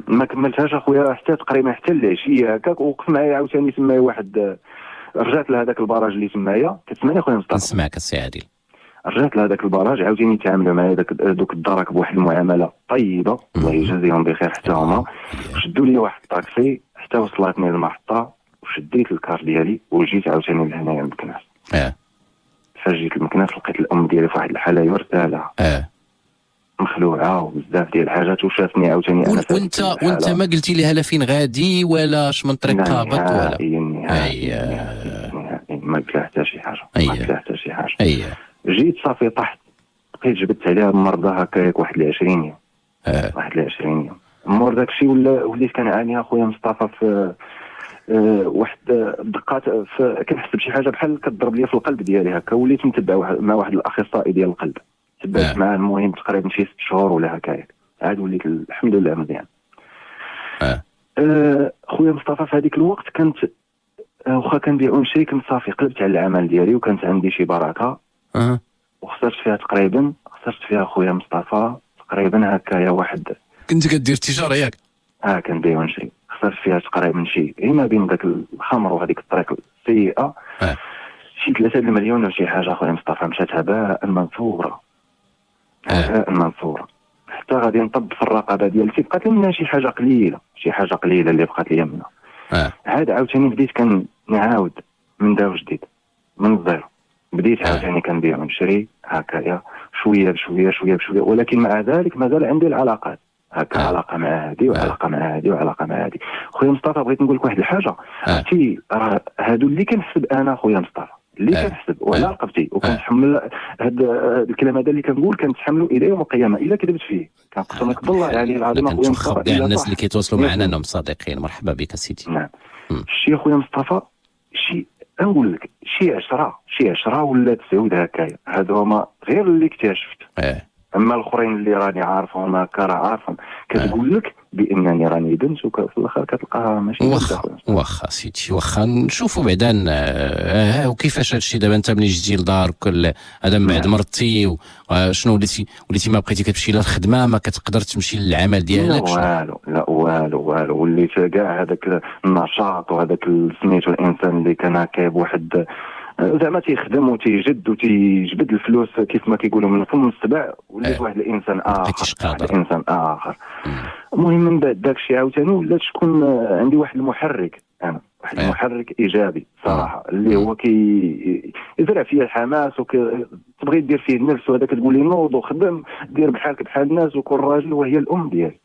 ما كملتهاش اخويا حتى تقريبا حتى العشيه هكاك. وقف معايا عاوتاني تمايا واحد، رجعت لهذاك البراج اللي تمايا. كتسمعني اخويا مصطفى؟ نسمعك السي عادل. رجعت لهذاك البراج عاوتاني تعاملوا معايا دوك الدرك بواحد المعامله طيبه الله يجازيهم بخير حتى هما. شدوا لي واحد الطاكسي حتى وصلتني للمحطه وشديت الكار ديالي وجيت عاوتاني لهنايا لمكناس. فاش جيت لمكناس لقيت الام ديالي في واحد الحاله يرتالة مخلوعه وبزاف ديال الحاجات، وشافني عاوتاني انا. وانت ما قلتي لها لا فين غادي ولا اش من طريق هابط ولا؟ ما قلت لها حتى شي حاجه. جيت صافي طحت، بقيت جبدت عليها المرضى هكاك واحد 20 يوم. واحد 20 يوم مور داكشي وليت كنعاني اخويا مصطفى في واحد الدقات كنحس بشي حاجه بحال كتضرب لي في القلب ديالي هكا. وليت نتبع مع واحد الاخصائي ديال القلب، تبعت معاه المهم تقريبا شي 6 شهور ولا هكايا، عاد وليت الحمد لله مزيان. خويا مصطفى في هذيك الوقت كنت واخا كنبيعوا شي كنت صافي قلبت على العمل ديالي وكانت عندي شي بركه. وخسرت فيها خويا مصطفى تقريبا هكايا واحد. كنت كدير التجاره ياك؟ كنبيع نشري. خسرت فيها تقريبا شي ما بين داك الخمر وهذيك الطريق السيئه شي 3 مليون ولا شي حاجه اخويا مصطفى. مشات هباء منثورة حتى غادي نطب في الرقبه ديالتي. بقات لي منها شي حاجه قليله اللي بقات لي منها. عاد عاوتاني بديت كنعاود من دا وجديد من الزيرو. بديت عاوتاني كنبيع ونشري هكايا شويه بشويه ولكن مع ذلك مازال عندي العلاقات هكا. علاقه مع هذه وعلاقه مع هذه خويا مصطفى. بغيت نقول لك واحد الحاجه، عرفتي راه هادو اللي كنحسب انا خويا مصطفى اللي كنحسب وعلى رقبتي وكنتحمل هذا الكلام هذا اللي كنقول كنتحملوا الى يوم القيامه الا كذبت فيه. كنقسمك بالله يعني العظيم اخويا مصطفى. كاع الناس اللي كيتواصلوا معنا انهم صادقين. مرحبا بك سيدي. نعم. شي اخويا مصطفى نقول لك شي 10 ولا 9 هكايا. هادو هما غير اللي اكتشفت. اما الاخرين اللي راني عارفهم هكا راه عارفهم كتقول لك بانني راني بنت وفي الاخر كتلقاها ماشي واخا سيدي واخا نشوفوا بعدا وكيفاش هادشي دابا انت ملي جيتي لدار كل هذا من بعد مرتي وشنو وليتي ما بقيتي كتمشي للخدمه ما كتقدر تمشي للعمل ديالك؟ لا والو وليت كاع هذاك النشاط وهذاك سميتو الانسان اللي كان هكا بواحد زعما تيخدم وتيجد وتيجبد الفلوس كيف ما كيقولوا من فم السبع. وليت واحد الانسان اخر المهم من بعد داك الشيء عاوتاني ولات شكون عندي واحد المحرك، انا واحد المحرك ايجابي صراحه، اللي هو يزرع فيا الحماس تبغي دير فيه النفس، وهذا كتقول لي نوض وخدم دير بحالك بحال الناس وكون راجل، وهي الام ديالي.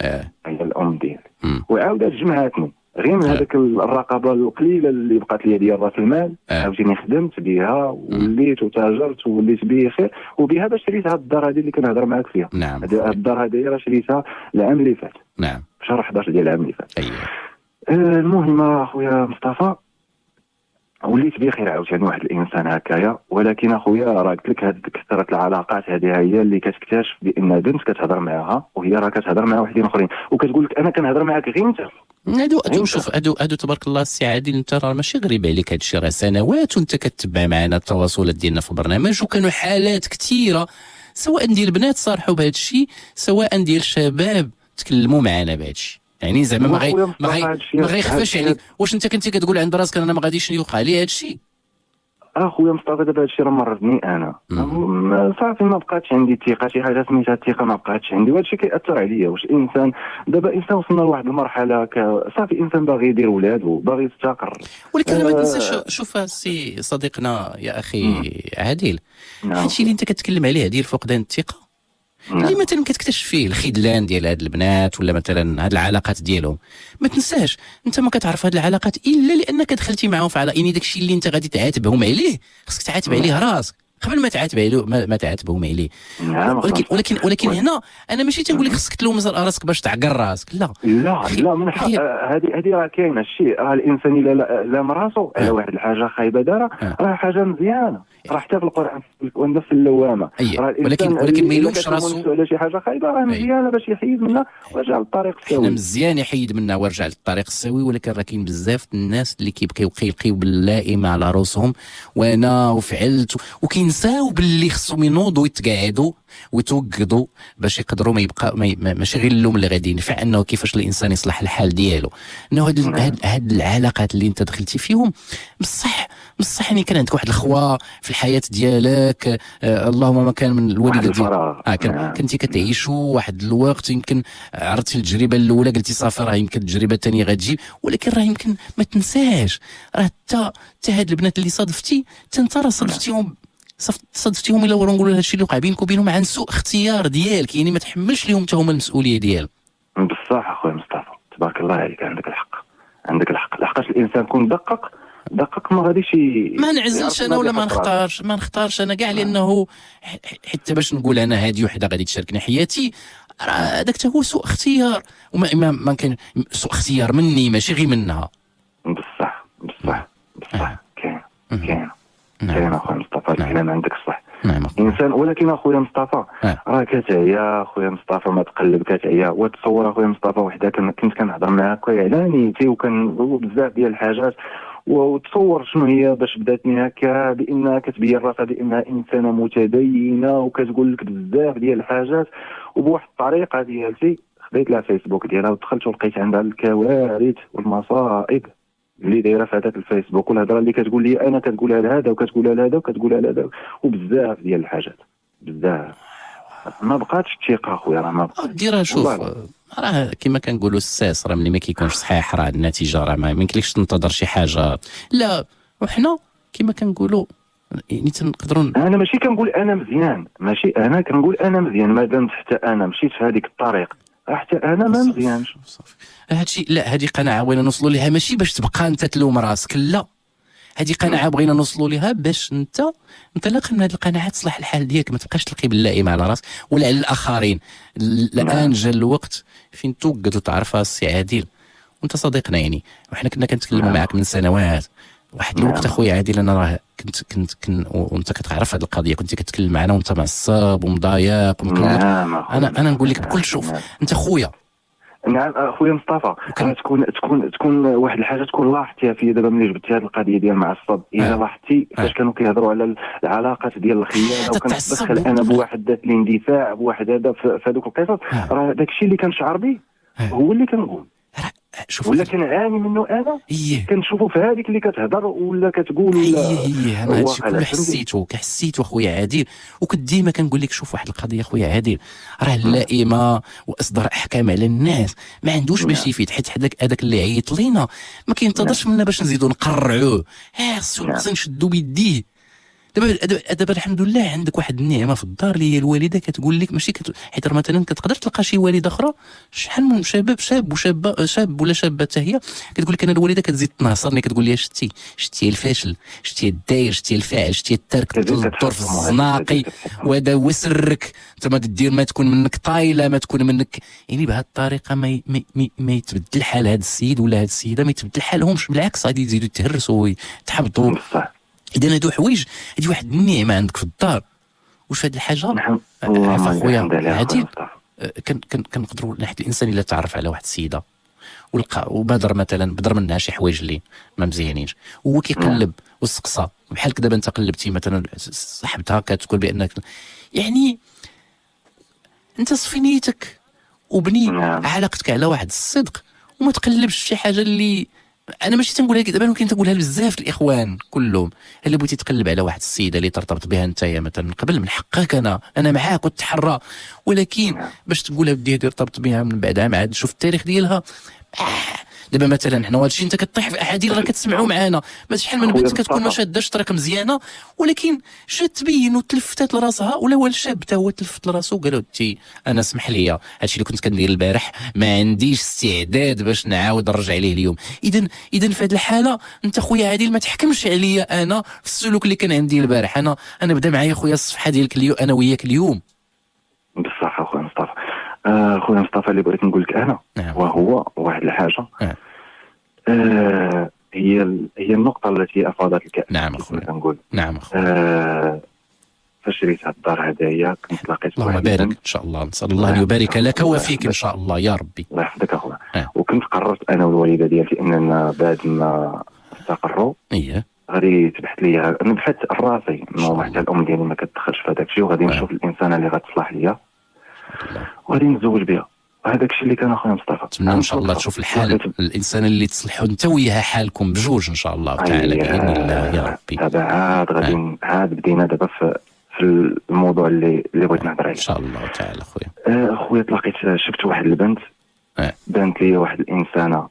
هي الام ديالي وعاودت جمعاتني غير من هذاك الرقابه القليله اللي بقات لي ديال راس المال. عاوتاني خدمت بها وليت وتاجرت وليت بخير، وبها باش شريت هذه الدار هذه اللي كنهضر معاك فيها. نعم. هذه الدار هذه راه شريتها العام اللي فات. نعم. في شهر 11 ديال العام اللي فات. اييه. المهم اخويا مصطفى وليت بخير عاوتاني واحد الانسان هكايا، ولكن اخويا راه قلت لك هذه كثرت العلاقات هذه هي اللي كتكتشف بان بنت كتهضر معها وهي راه كتهضر مع وحدين اخرين، وكتقول لك انا كنهضر معاك غير انت. هادو شوف هادو تبارك الله السي عادل، انت راه ماشي غريب عليك هذا الشيء، راه سنوات وانت كتبع معنا التواصلات ديالنا في البرنامج، وكانوا حالات كثيره سواء ديال بنات صارحوا بهذا الشيء، سواء ديال شباب تكلموا معنا بهذا الشيء. يعني زعما ما غيخفاش عليك. واش انت كنتي كتقول عند راسك انا ما غاديش يوقع لي هذا الشيء؟ اخويا مصطفى دابا هادشي راه مرضني انا. صافي ما بقاتش عندي الثقه، شي حاجه سميتها الثقه ما بقاتش عندي، وهادشي كيأثر عليا. واش انسان دابا انسان وصلنا لواحد المرحله صافي انسان باغي يدير ولاد وباغي يستقر. ولكن ما تنساش، شوف السي صديقنا يا اخي عادل، هادشي اللي انت كتكلم عليه ديال فقدان الثقه اللي مثلا كتكتشف فيه الخذلان ديال هاد البنات، ولا مثلا هاد العلاقات ديالهم، ما تنساش انت ما كتعرف هاد العلاقات الا لانك دخلتي معاهم في علاقه. يعني داكشي اللي انت غادي تعاتبهم عليه خصك تعاتب عليه راسك قبل ما تعاتبهم عليه. ولكن هنا انا ماشي تنقول لك خصك تلوم راسك باش تعقر راسك، لا من حق هذه راه كاينه الشيء. راه الانسان الا لام راسو على واحد الحاجه خايبه دارها راه حاجه مزيانه، راه حتى في القران والنفس اللوامه. ولكن ما يلومش راسو على شي حاجه خايبه، راه مزيانه باش يحيد منها ويرجع للطريق السوي. حنا مزيان يحيد منها ويرجع للطريق السوي، ولكن راه كاين بزاف الناس اللي كيبقيو باللائمه على راسهم، وانا وفعلت، وكينساو باللي خصهم ينوضوا يتقاعدوا ويتوقدوا باش يقدروا ما يبقى ماشي غير اللوم اللي غادي ينفع انه كيفاش الانسان يصلح الحال ديالو. انه هاد العلاقات اللي انت دخلتي فيهم بصح يعني كان عندك واحد الخوا في الحياه ديالك، اللهم ما كان من الوالده ديالك كنتي كتعيشوا واحد الوقت، يمكن عرضتي التجربه الاولى قلتي صافي راه يمكن التجربه الثانيه غتجي، ولكن راه يمكن ما تنساش راه حتى هاد البنات اللي صادفتي انت راه صادفتيهم الا نقولوا هذا الشيء اللي وقع بينك وبينهم عن سوء اختيار ديالك، يعني ما تحملش لهم حتى هما المسؤوليه ديالهم. بصح اخويا مصطفى تبارك الله عليك، عندك الحق لحقاش الانسان كون دقق ما غاديش ما نعزلش انا ولا ما نختارش انا كاع، لانه حتى باش نقول انا هذه وحده غادي تشاركني حياتي، راه هذاك هو سوء اختيار، وما كان سوء اختيار مني ماشي غير منها. بصح كاين اخويا مصطفى الكلام عندك صح. انسان ولكن اخويا مصطفى راه كتعيا اخويا مصطفى، ما تقلب كتعيا. وتصور اخويا مصطفى وحده كنت كنهضر معاك على نيتي وكان بزاف ديال الحاجات، وتصور شنو هي باش بداتني هكا بانها كتبين راسها بانها انسانه متدينه وكتقول لك بزاف ديال الحاجات، وبواحد الطريقه ديالتي خديت لها فيسبوك ديالها ودخلت ولقيت عندها الكوارث والمصائب اللي دايره في هذاك الفيسبوك، والهضره اللي كتقول لي انا كتقولها لهذا وكتقولها لهذا وكتقولها لهذا، وبزاف ديال الحاجات بزاف. ما بقاتش الثقه اخويا، راه ما بقاتش. ديرها شوف راه كما كنقولوا الساس راه ملي ما كيكونش صحيح راه النتيجه راه ما يمكنلكش تنتظر شي حاجه. لا وحنا كما كنقولوا يعني تنقدروا انا ماشي كنقول انا مزيان، ماشي انا كنقول انا مزيان ما دامت حتى انا مشيت في هذيك الطريق، حتى انا ما مزيانش. هادشي لا، هذه قناعه بغينا نوصلوا لها، ماشي باش تبقى انت تلوم راسك، لا هذه قناعه بغينا نوصلوا لها باش انت انطلاقا من هذه القناعه تصلح الحال ديالك، ما تبقاش تلقي باللائمه على راسك ولا على الاخرين. الان جا الوقت فين توقد وتعرف السي عادل، وانت صديقنا يعني، وحنا كنا كنتكلموا معك من سنوات. واحد الوقت اخويا عادل انا راه كنت وانت كتعرف هذه القضيه، كنت كتكلم معنا وانت معصب ومضايق انا نقول لك بكل شوف انت خويا. نعم اخويا مصطفى، تكون واحد الحاجه تكون لاحظتيها فيا دابا ملي جبتي هذه القضيه ديال معصب، الا لاحظتي فاش كانوا كيهضروا على العلاقات ديال الخيانه وكنتدخل انا بواحد ذات الاندفاع بواحد هذا في هذوك القصص، راه داك الشيء اللي كنشعر به هو اللي كنقول. شوف ولا كنعاني منه انا ايه كنشوفه في هذيك اللي كتهضر ولا كتقول ولا هي انا هادشي واقع، كله فهمتي؟ حسيته اخويا عادل. وكنت ديما كنقول لك شوف واحد القضيه اخويا عادل، راه اللائمه واصدر احكام على الناس ما عندوش باش يفيد، حيت هذاك اللي عيط لينا ما كينتظرش منا باش نزيدو نقرعوه، خصنا نشدو بيديه. دابا الحمد لله عندك واحد النعمه في الدار اللي هي الوالده كتقول لك ماشي حيت مثلا كتقدر تلقى شي والده اخرى، شحال من شاب وشابه، شاب ولا شابه حتى هي كتقول لك انا الوالده كتزيد تناصرني، كتقول لي شتي الفاشل، شتي الداير، شتي الفاعل، شتي الترك الدور في الزناقي، وهذا هو سرك، انت ما دير ما تكون منك طايله، ما تكون منك يعني بهذه الطريقه ما يتبدل حال هذا السيد ولا هذه السيده، ما يتبدل حالهمش، بالعكس غادي يزيدوا يتهرسوا ويتحبطوا. اذا هادو حوايج، هادي واحد النعمه عندك في الدار. واش هاد الحاجه عارف اخويا عادل كنقدروا واحد الانسان الا تعرف على واحد السيده ولقى وبادر مثلا بدر منها شي حوايج اللي ما مزيانينش، وهو كيقلب وسقسى بحال دابا انت قلبتي مثلا صاحبتها كتقول بانك يعني انت صفي نيتك وبني علاقتك على واحد الصدق، وما تقلبش شي حاجه اللي انا ماشي تنقولها لك دابا، ممكن تنقولها بزاف الاخوان كلهم. الا بغيتي تقلب على واحد السيده اللي ترتبط بها انت مثلا من قبل، من حقك انا معاك وتحرى، ولكن باش تقولها بدي ترتبط بها من بعدها مع شوف التاريخ ديالها. دابا مثلا حنا هادشي انت كطيح في احاديث راه كتسمعوا معانا، ما شحال من بنت كتكون ما شاداش طريق مزيانه، ولكن شات تبين وتلفتات لراسها، ولا هو الشاب حتى هو تلفت لراسو وقال له انا اسمح لي هادشي اللي كنت كندير البارح ما عنديش استعداد باش نعاود نرجع ليه اليوم. اذا في هذه الحاله انت خويا عادل ما تحكمش عليا انا في السلوك اللي كان عندي البارح. انا بدا معايا خويا الصفحه ديالك اليوم انا وياك اليوم. بصح اخويا مصطفى، خويا مصطفى اللي بغيت نقول لك انا وهو واحد الحاجه هي النقطه التي افاضت الكأس. نعم اخويا كنقول نعم اخويا. فاش شريت هاد الدار هدايا كنت لقيت اللهم بارك ان شاء الله، نسال الله ان يبارك لك وفيك ان شاء الله يا ربي. الله يحفظك اخويا. وكنت قررت انا والوالده ديالتي اننا بعد ما استقروا غادي تبحث لي، انا بحثت راسي حتى الام ديالي ما كتدخلش في هذاك الشيء، وغادي نشوف الانسانه اللي غتصلح ليا وغادي نتزوج بها. هذاك الشيء اللي كان اخويا مصطفى. نتمنى ان شاء الله تشوف الحال الانسان اللي تصلحوا انت وياها حالكم بجوج ان شاء الله تعالى باذن الله يا ربي. دابا عاد بدينا دابا في الموضوع اللي بغيت نهضر عليه ان شاء الله تعالى خويا. خويا تلاقيت شفت واحد البنت بانت لي واحد الانسانه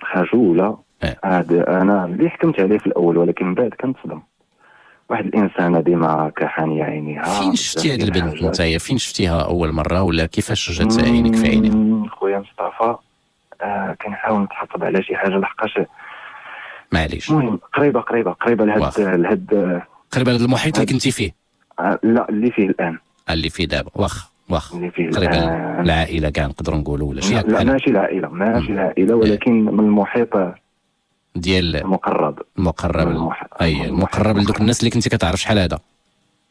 خجوله. هذا انا اللي حكمت عليه في الاول، ولكن من بعد كنتصدم. واحد الانسانه ديما كحانيه عينيها. فين شفتي هذه البنت نتايا؟ فين شفتيها اول مره ولا كيفاش جات عينيك في عينيها؟ خويا مصطفى كنحاول نتحفظ على شي حاجه لحقاش معليش. المهم قريبه لهاد قريبه لهاد المحيط اللي كنتي فيه. لا اللي فيه الان، اللي فيه دابا واخ اللي فيه قريبه العائله كاع نقدروا نقولوا ولا شي. لا ماشي العائله ولكن من المحيط ديال المقرب المقرب لدوك الناس اللي كنتي كتعرف شحال هذا.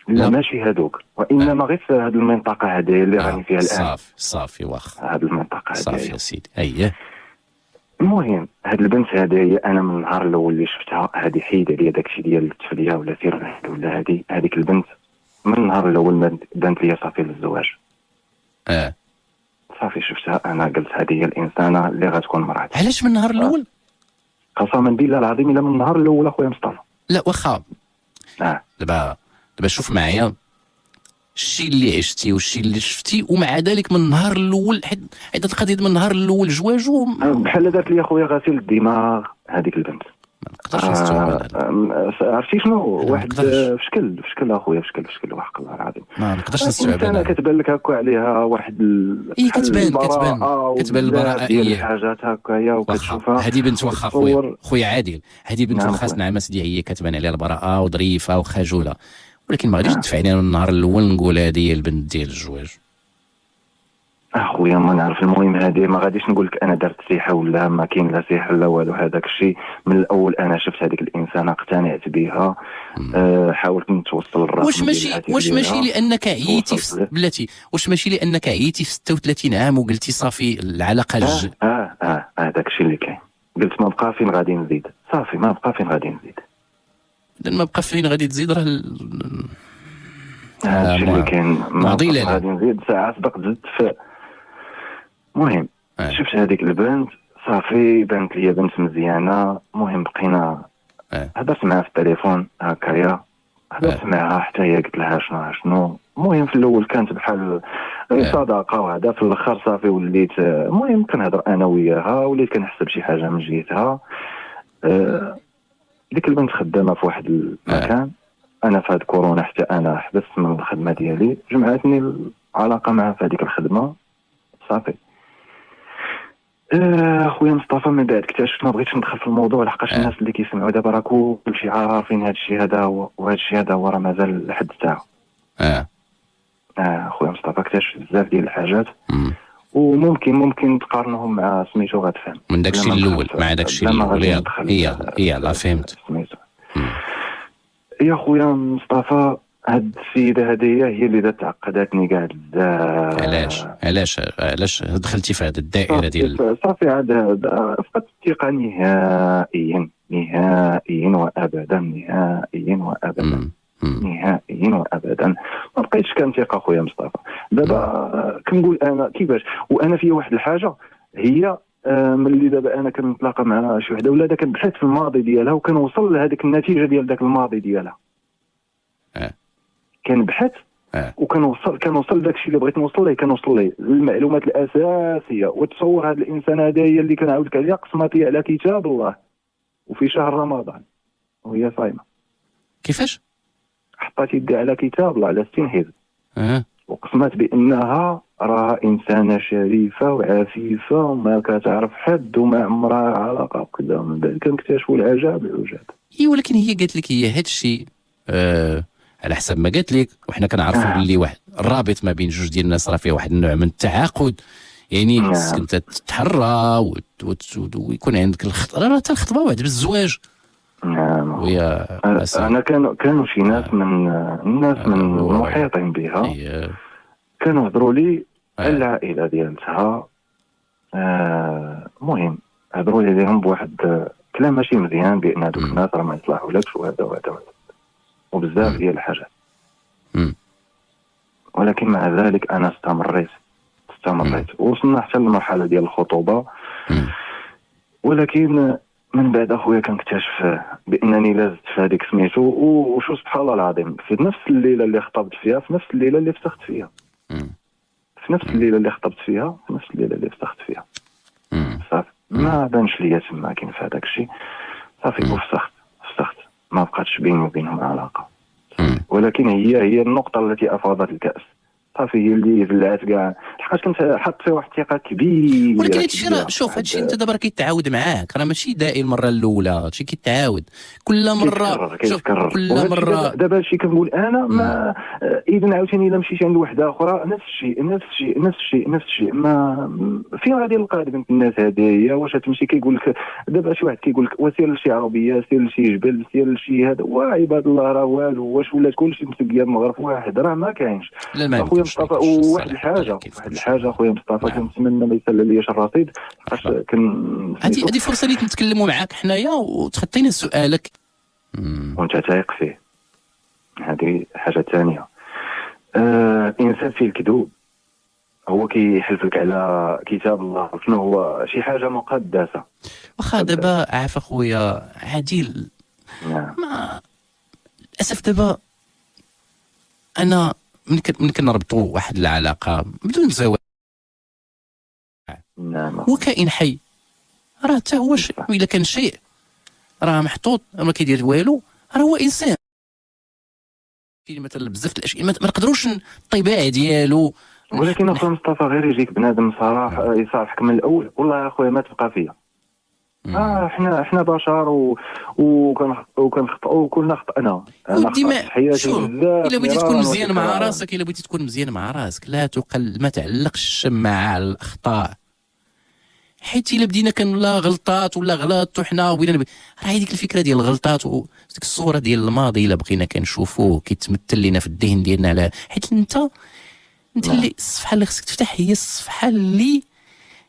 لا ماشي هذوك، وانما غير في هذه المنطقه هذه اللي راني فيها الان. صافي واخ هذه المنطقه هذه صافي يا سيدي. المهم هاد البنت هذه انا من النهار الاول اللي شفتها هذه حيد عليا داكشي ديال التفليه ولا سير ولا هذيك البنت من النهار الاول بانت لي صافي للزواج. صافي شفتها انا قلت هذه هي الانسانه اللي غتكون مراتي. علاش من النهار الاول؟ قسما بالله العظيم الا من النهار الاول اخويا مصطفى. لا واخا دابا شوف معايا الشيء اللي عشتي والشيء اللي شفتي، ومع ذلك من النهار الاول حيت القضيه من النهار الاول جواجو بحال دارت لي اخويا غسيل الدماغ هذيك البنت. ما نقدرش نستوعب عرفتي شنو واحد في شكل اخويا في شكل وحق الله العظيم ما نقدرش نستوعب. انا كتبان لك هكا عليها واحد كتبان البراءه ديال الحاجات هكايا وكتشوفها. هذه بنت واخا خويا عادل، هذه بنت واخا نعمه ديال هي كتبان عليها البراءه وظريفه وخجوله، ولكن ما غاديش تدفع علينا من النهار الاول نقول هذه هي البنت ديال الزواج. اخويا ما نعرف. المهم هذه ما غاديش نقول لك انا درت سيحه ولا ما كاين لا سيحه لا والو. هذاك الشيء من الاول انا شفت هذيك الانسانه اقتنعت بها. حاولت نتوصل للرقم. واش ماشي لانك عييتي في بلاتي؟ واش ماشي لانك عييتي في 36 عام وقلتي صافي العلاقه هذاك الشيء اللي كاين. قلت ما بقى فين غادي نزيد، صافي ما بقى فين غادي نزيد. اذا ما بقى فين غادي تزيد راه هادشي اللي كاين. معضله غادي نزيد ساعه سبق زدت في. المهم شفت هذيك البنت صافي بانت لي بنت مزيانه. المهم بقينا هضرت معها في التليفون هكايا، هضرت معها حتى هي قلت لها شنو. المهم في الاول كانت بحال صداقه وهذا، في الاخر صافي وليت المهم كنهضر انا وياها، وليت كنحسب شي حاجه من جهتها. ديك البنت خدامه في واحد المكان، انا في هاد كورونا حتى انا حبست من الخدمه ديالي، جمعتني العلاقه معها في هذيك الخدمه صافي. خويا مصطفى من بعد اكتشفت، ما بغيتش ندخل في الموضوع لحقاش الناس اللي كيسمعوا دابا راه كلشي عارفين هذا الشيء هذا، وهذا الشيء هذا هو راه مازال لحد الساعه. خويا مصطفى اكتشفت بزاف ديال الحاجات وممكن تقارنهم مع سميتو غتفهم من داكشي الاول مع داكشي الاول. يلا فهمت. يا خويا مصطفى هاد السيده هذه هي اللي تعقدتني كاع بزاف. علاش دخلتي في هذه الدائره ديال صافي عاد فقدت الثقه نهائيا وابدا، نهائيا وابدا. ما بقيتش كنثق اخويا مصطفى. دابا كنقول انا كيفاش، وانا فيا واحد الحاجه هي ملي دابا انا كنتلاقى مع شي وحده ولا كنبحث في الماضي ديالها وكنوصل لهذيك النتيجه ديال داك الماضي ديالها. كنبحث كنوصل داكشي اللي بغيت نوصل ليه، كنوصل ليه المعلومات الاساسيه. وتصور هذا الانسان هذا هي اللي كنعاود لك عليها، قسمتي على كتاب الله وفي شهر رمضان وهي صايمه. كيفاش؟ حطات يدي على كتاب الله على 60 حزب وقسمت بانها راها انسانه شريفه وعفيفه وما كتعرف حد وما عمرها علاقه وكذا. من بعد كنكتشفوا العجاب. ولكن هي قالت لك هي هذا الشيء على حسب ما قالت لك، وحنا كنعرفوا باللي واحد الرابط ما بين جوج ديال الناس راه فيه واحد النوع من التعاقد، يعني خصك انت تتحرى ويكون عندك راه حتى الخطبه واحد بالزواج. ويا انا كانوا شي ناس من الناس من المحيطين بها كانوا هضروا لي العائله ديالتها. المهم هضروا لي لهم بواحد كلام ماشي مزيان، بان هذوك الناس راه ما يصلحولكش وهذا وبزاف ديال الحاجات. ولكن مع ذلك انا استمريت وصلنا حتى للمرحله ديال الخطوبه. ولكن من بعد اخويا كنكتشف بانني لازت في هذيك سميتو. وشو سبحان الله العظيم، في نفس الليله اللي خطبت فيها في نفس الليله اللي فسخت فيها. في نفس الليله اللي خطبت فيها في نفس الليله اللي فسخت فيها. صافي ما بانش ليا تما كاين في هذاك الشيء. صافي وفسخت ما بقاتش بيني وبينهم علاقه. ولكن هي النقطه التي افاضت الكاس. صافي هي اللي بلعت كاع، لحقاش كنت حاط فيه واحد الثقه كبيره. ولكن هادشي راه شوف، هادشي انت دابا كيتعاود معاك، راه ماشي دائما المره الاولى، هادشي كيتعاود كل مره. كيتكرر كل مره. دابا هادشي كنقول انا ما اذا عاوتاني الا مشيت عند وحده اخرى نفس الشيء ما فين غادي نلقى بنت الناس هذه. واش تمشي كيقول لك دابا شي واحد كيقول لك وسير لشي عربيه، سير لشي جبل، سير لشي هذا، وعباد الله راه والو. واش ولات كلشي مسقيه بمغرب واحد؟ راه ما كاينش اخويا مصطفى. وواحد الحاجه اخويا مصطفى كنتمنى ما يسال ليش الرصيد، حيت هذه فرصه اللي نتكلموا معاك حنايا وتخطينا سؤالك وانت تايق فيه. هذه حاجه ثانيه. الانسان فيه الكذوب، هو كيحلف لك على كتاب الله شنو هو شي حاجه مقدسه. واخا دابا عارف اخويا عادل، ما للاسف دابا انا من كنربطوا واحد العلاقه بدون زواج هو كائن حي، راه حتى هو الا كان شيء راه محطوط ما كيدير والو، راه هو انسان. كاين مثلا بزاف الاشياء ما نقدروش الطباع ديالو. ولكن اخويا مصطفى غير يجيك بنادم صراحه يصالحك من الاول، والله اخويا ما تبقى فيا. احنا بشر وكنخطئوا وكلنا خطأنا. شوف الا بغيتي تكون مزيان مع راسك، لا ما تعلقش الشماعه على الاخطاء. حيت الا بدينا لا غلطات ولا غلط وحنا بغينا راه هذيك الفكره ديال الغلطات وديك الصوره ديال الماضي الا بغينا كنشوفوه كيتمثل لنا في الذهن ديالنا على حيت انت اللي الصفحه اللي خصك تفتح هي الصفحه اللي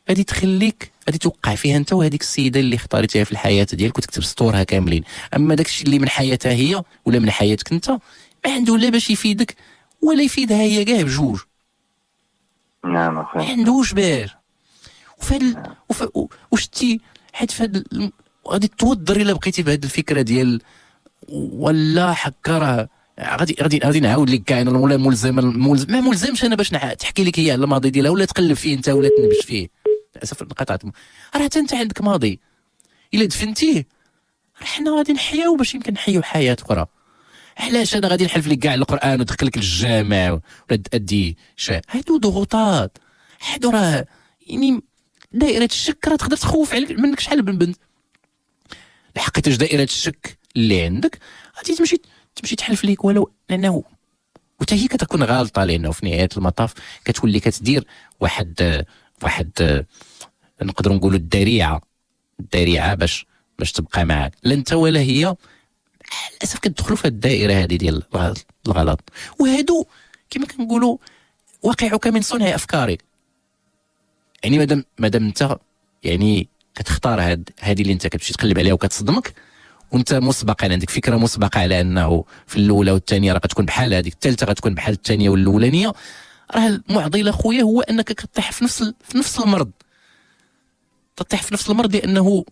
غادي تخليك غادي توقع فيها انت وهذيك السيده اللي اختاريتيها في الحياه ديالك وتكتب سطورها كاملين. اما داكشي اللي من حياتها هي ولا من حياتك انت ما عنده لا باش يفيدك ولا يفيدها هي كاع بجوج. نعم اخويا ما عندوش باش. وشتي حيت غادي توضر الا بقيتي بهذه الفكره ديال ولا حكا راه غادي نعاود لك كاين ولا ما ملزمش انا باش تحكي لك هي على الماضي ديالها ولا تقلب فيه انت ولا تنبش فيه. للاسف انقطعت. راه حتى انت عندك ماضي الا دفنتيه راه حنا غادي نحياو باش يمكن نحياو حياه اخرى. علاش انا غادي نحلف لك كاع القران ودخلك للجامع ولا تادي هادو ضغوطات. هادو راه يعني دائره الشك راه تقدر تخوف منك شحال من بنت. لحقيتاش دائره الشك اللي عندك غادي تمشي تحلف ليك ولو لانه وتا هي كتكون غالطه لانه في نهايه المطاف كتولي كتدير واحد نقدروا نقولوا الذريعه باش تبقى معاك. لا انت ولا هي للاسف كتدخلوا في الدائره هذه ديال الغلط. وهادو كما كنقولوا واقعك من صنع افكارك. يعني مادام انت يعني كتختار هذه اللي انت كتمشي تقلب عليها وكتصدمك وانت مسبقا عندك فكره مسبقه على انه في الاولى والثانيه راه غتكون بحال هذيك، الثالثه غتكون بحال الثانيه والاولانيه، راه المعضله خويا هو انك كطيح في نفس المرض. تطيح في نفس المرض لانه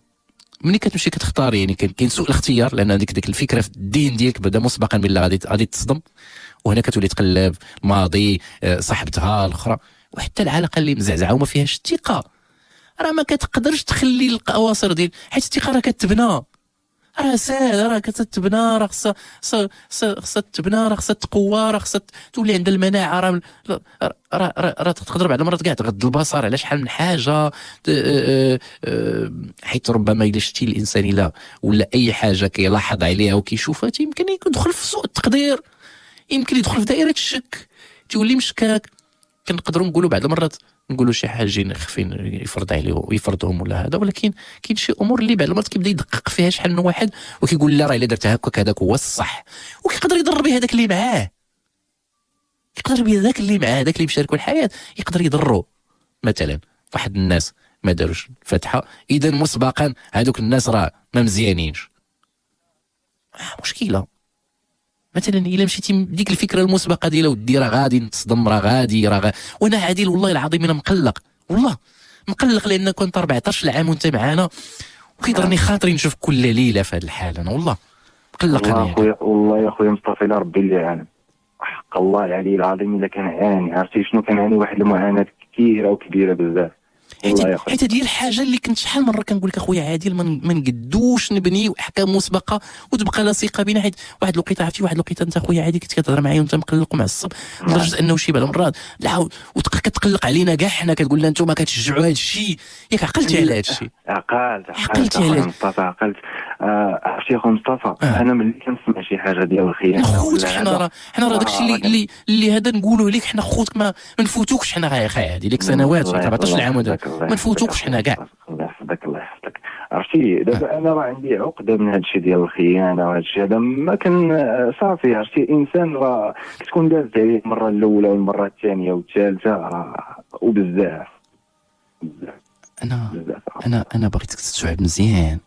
ملي كتمشي كتختار يعني كاين سوء الاختيار لان ديك الفكره في الدين ديالك بدا مسبقا بالله غادي تصدم. وهنا كتولي تقلب الماضي صاحبتها الاخرى وحتى العلاقه اللي مزعزعه وما فيهاش الثقه راه ما كتقدرش تخلي القواصر ديال حيت الثقه راه كتبنى راه ساهله راه كتتبنى راه خصها تبنى راه خصها تقوى راه خصها تولي عندها المناعه راه تقدر بعض المرات كاع تغض البصر على شحال من حاجه حيت ربما الا شتي الانسان الا ولا اي حاجه كيلاحظ عليها وكيشوفها يمكن يدخل في سوء التقدير، يمكن يدخل في دائره الشك تولي مشكاك. كنقدروا نقولوا بعض المرات نقولوا شي حاجين خفين يفرض عليه ويفرضهم ولا هذا، ولكن كاين شي امور اللي بعض المرات كيبدا يدقق فيها شحال من واحد وكيقول لا راه الا درت هكاك هذاك هو الصح، وكيقدر يضر به هذاك اللي معاه، يقدر به ذاك اللي معاه ذاك اللي مشاركوا الحياه يقدر يضروا. مثلا واحد الناس ما داروش الفاتحه اذا مسبقا هذوك الناس راه ما مزيانينش، مشكله. مثلا الا مشيتي ديك الفكره المسبقه ديال ودي راه غادي نتصدم راه غادي وانا عادل والله العظيم انا مقلق، والله مقلق لان كنت 14 عام وانت معانا وكيضرني خاطري نشوف كل ليله في هذه الحاله. انا والله مقلق انا خويا والله يا خويا مصطفى لا ربي اللي عالم حق الله العلي العظيم الا كنعاني عرفتي شنو كنعاني واحد المعاناه كثيره وكبيره بزاف. حيت هذه الحاجه اللي كنت شحال مره كنقول لك اخويا عادل ما نقدوش نبنيو احكام مسبقه وتبقى لا ثقه بينا. حيت واحد الوقيته عرفتي واحد الوقيته انت اخويا عادل كنت كتهضر معايا وانت مقلق ومعصب لدرجه انه شي بعض المرات لا كتقلق علينا كاع حنا كتقول لنا انتم كتشجعوا هذا الشيء. ياك عقلتي على هذا الشيء؟ عقلت على مصطفى عقلت. عرفتي اخو مصطفى انا ملي كنسمع شي حاجه ديال الخيانه خوتك حنا راه داكشي اللي هذا نقولوا لك حنا خوتك ما نفوتوكش حنا هذه لك سنوات 14 عام ما نفوتوكش حنا كاع. الله يحفظك الله يحفظك. عرفتي دابا انا راه عندي عقده من هذا الشيء ديال الخيانه وهذا الشيء هذا ما كان صافي. عرفتي انسان راه كتكون دازت عليه المره الاولى والمره الثانيه والثالثه وبزاف انا بغيتك تستوعب مزيان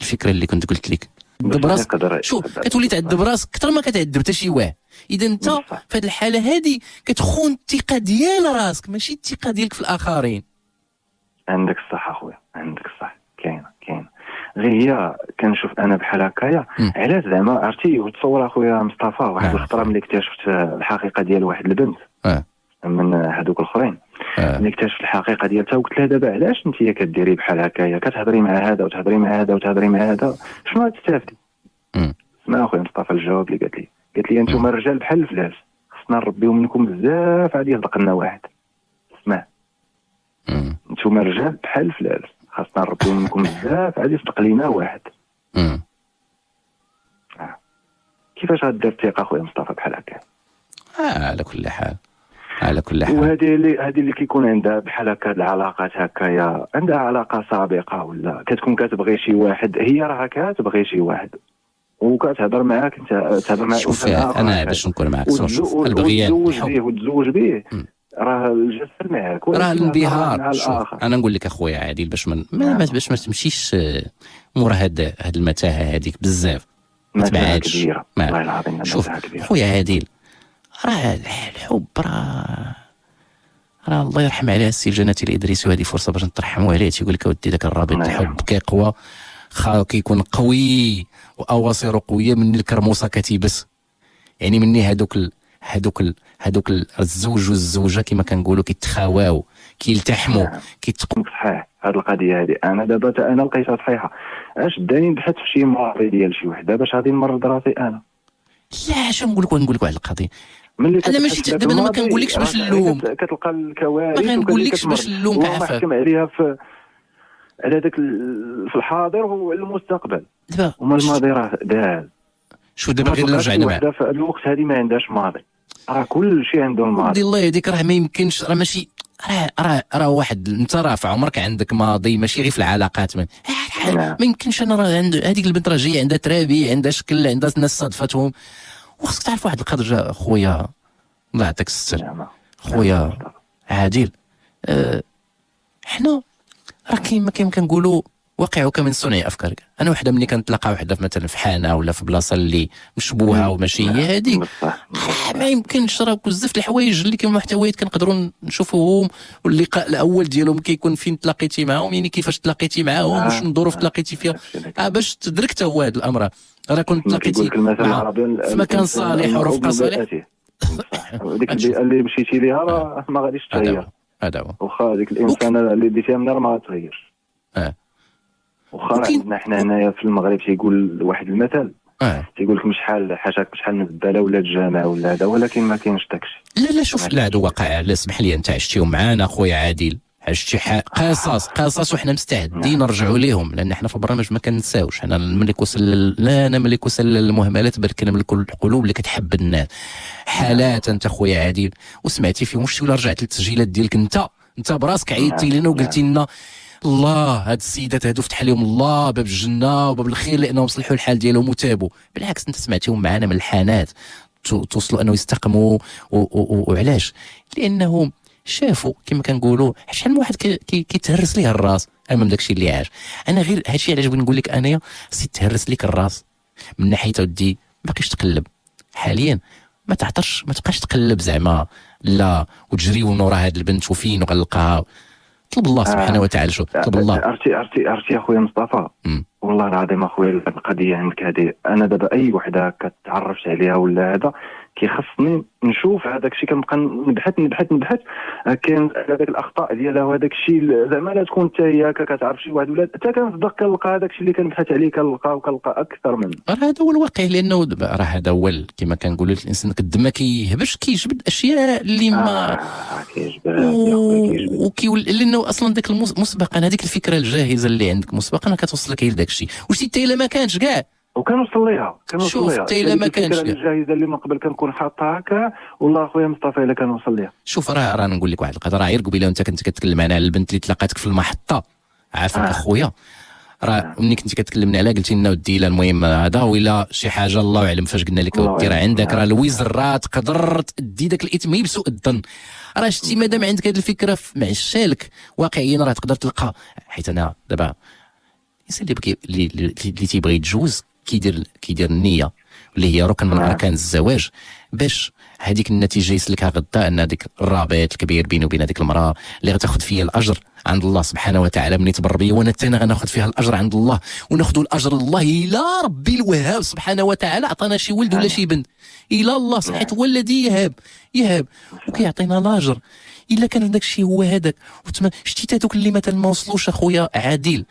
الفكره اللي كنت قلت لك. براسك شوف كتولي تعذب راسك اكثر ما كتعذب حتى شي واحد. اذا انت في هذه الحاله هذه كتخون الثقه ديال راسك ماشي الثقه ديالك في الاخرين. عندك الصح اخويا عندك الصح. كاين غير هي كنشوف انا بحال هكايا علاش زعما عرفتي. وتصور اخويا مصطفى واحد الخطره ملي اكتشفت الحقيقه ديال واحد البنت من هذوك الاخرين ملي اكتشفت الحقيقه ديالها وقلت لها دابا علاش انت كديري بحال هكايا كتهضري مع هذا وتهضري مع هذا وتهضري مع هذا شنو غتستافدي؟ اسمع اخويا مصطفى الجواب اللي قالت لي انتم الرجال بحال الفلاس خصنا نربيو منكم بزاف عاد يصدق لنا واحد. اسمع انتم الرجال بحال الفلاس خاصنا نربيو منكم بزاف عاد يصدق لينا واحد. كيفاش غدير الثقه اخويا مصطفى بحال هكا؟ على كل حال وهذه اللي كيكون عندها بحال هكا العلاقات هكايا عندها علاقه سابقه ولا كتكون كتبغي شي واحد هي راه كتبغي شي واحد وكتهضر معاك انت تهضر معاك. شوف انا باش نكون معاك شوف البغيان وتزوج به راه الجسد معاك راه الانبهار. شوف انا نقول لك اخويا عادل باش باش ما تمشيش مورا هاد المتاهه هذيك بزاف ما تبعدش. والله العظيم شوف خويا عادل راه الحب راه الله يرحم عليها السي الجناتي الادريسي، وهذه فرصه باش نترحموا عليه. تيقول لك اودي داك الرابط الحب كيقوى كيكون قوي واواصر قويه من الكرموسه كتيبس. يعني مني هذوك الزوج والزوجه كما كنقولوا كيتخاواو كيلتحموا كيتقوا. صحيح هذه القضيه هذه انا دابا انا لقيتها صحيحه. اش داني نبحث في شي مرضي ديال شي وحده باش غادي نمرض راسي انا. لا اش نقول لك واحد القضيه. انا ماشي دابا انا ما كنقولكش باش نلوم، كتلقى الكوارث ما كنقولكش باش نلوم كعفاك محكم عليها في على داك في الحاضر والمستقبل. وما الماضي راه داز. شو دابا غير رجعنا معاه في الوقت هذه ما عندهاش ماضي، راه كل شيء عنده الماضي. الله يهديك راه ما يمكنش، راه ماشي راه واحد انت راه في عمرك عندك ماضي ماشي غير في العلاقات ما يمكنش. انا راه هذيك البنت راه جايه عندها ترابي عندها شكل عندها ناس صادفتهم، وخصك تعرف واحد القدر خويا الله يعطيك الستر خويا عادل. حنا راه كيما كنقولوا واقعك من صنع افكارك. انا وحده ملي كنتلاقى وحده مثلا في حانه ولا في بلاصه اللي مشبوهه وماشي هي هذيك، ما يمكنش. راه بزاف الحوايج اللي كاين محتويات كنقدروا نشوفوهم، واللقاء الاول ديالهم كيكون فين تلاقيتي معاهم، يعني كيفاش تلاقيتي معاهم وشنو الظروف تلاقيتي فيها باش تدرك هو هذا الامر. راه كنت تلاقيتي في مكان صالح ورفقه صالح. ديك اللي مشيتي ليها راه ما غاديش تغير. هذا هو. واخا ديك الانسانه اللي ديتيها من ما غتغيرش. وخا عندنا حنا هنايا في المغرب تيقول واحد المثل تيقول لك شحال حاشاك شحال من الزباله ولا الجامع ولا هذا، ولكن ما كاينش داكشي. لا شوف، لا هذا واقع. لا اسمح لي، انت عشتيهم معانا خويا عادل، عشتي قصص وحنا مستعدين نرجعوا ليهم، لان حنا في البرنامج ما كننساوش. حنا الملك وسل، لا انا ملك وسل المهملات، بل كنملكوا القلوب اللي كتحب الناس. حالات انت خويا عادل وسمعتي فيهم شتي ولا رجعت للتسجيلات ديالك انت براسك عيطتي لنا وقلتي لنا الله هاد السيدات هادو فتح لهم الله باب الجنه وباب الخير لانهم صلحوا الحال ديالهم وتابوا. بالعكس انت سمعتيهم معنا من الحانات توصلوا انه يستقموا. وعلاش؟ لانهم شافوا كما كنقولوا شحال من واحد كيتهرس ليه الراس امام داكشي اللي عاش. انا غير هادشي علاش بغيت نقول لك انايا خصك تهرس ليك الراس من ناحيه ودي ما بقيش تقلب حاليا. ما تعطرش، ما تبقاش تقلب زعما لا وتجريو ورا هاد البنت وفين وغنلقاها. طلب الله سبحانه وتعالى. شو طلب الله؟ عرفتي اخويا مصطفى، والله العظيم اخويا القضيه عندك هذه. انا دابا اي وحده كتعرفت عليها ولا هذا كيخصني نشوف هذاك الشيء، كنبقى نبحث كاين هذاك الاخطاء ديالها وهذاك الشيء زعما لا تكون حتى هي كتعرف شي واحد ولا حتى كنصدق كنلقى هذاك الشيء اللي كنبحث عليه كنلقى اكثر منه. راه هذا هو الواقع، لانه راه هذا هو كما كنقولوا الانسان قد ما كيهبش كيجبد اشياء اللي ما وكيولي لانه اصلا ديك مسبقا هذيك الفكره الجاهزه اللي عندك مسبقا كتوصلك لداك الشيء. واش حتى الا ما كانش كاع وكنوصل ليها شوف حتى الا ما كانش الجاهزه اللي من قبل كنكون حاطها هكا. والله اخويا مصطفى الا كنوصل ليها. شوف راه نقول لك واحد القضيه. راه غير قبيله وانت كنت كتكلم على البنت اللي تلاقاتك في المحطه عافاك اخويا، راه ملي كنتي كتكلمنا عليها قلتي لنا ودي لا المهم هذا ولا شي حاجه الله اعلم فاش قلنا لك ودي راه عندك راه الوزر راه تقدر تدي داك الاثم بسوء الظن. راه شتي مادام عندك هذه الفكره معشالك واقعيا راه تقدر تلقى. حيت انا دابا الانسان اللي تيبغي يتجوز كيدير النيه اللي هي ركن من اركان الزواج باش هذيك النتيجه يسلكها غدا، ان هذيك الرابط الكبير بيني وبين هذيك المراه اللي غتاخذ فيا الاجر عند الله سبحانه وتعالى ملي تبر بيا، وانا حتى انا غناخذ فيها الاجر عند الله، وناخذوا الاجر الله الى ربي الوهاب سبحانه وتعالى. عطانا شي ولد ولا شي بنت الى الله صحيت هو الذي يهاب وكيعطينا الاجر الا كان داك الشيء هو هذاك. شتي هذوك اللي مثلا ما وصلوش اخويا عادل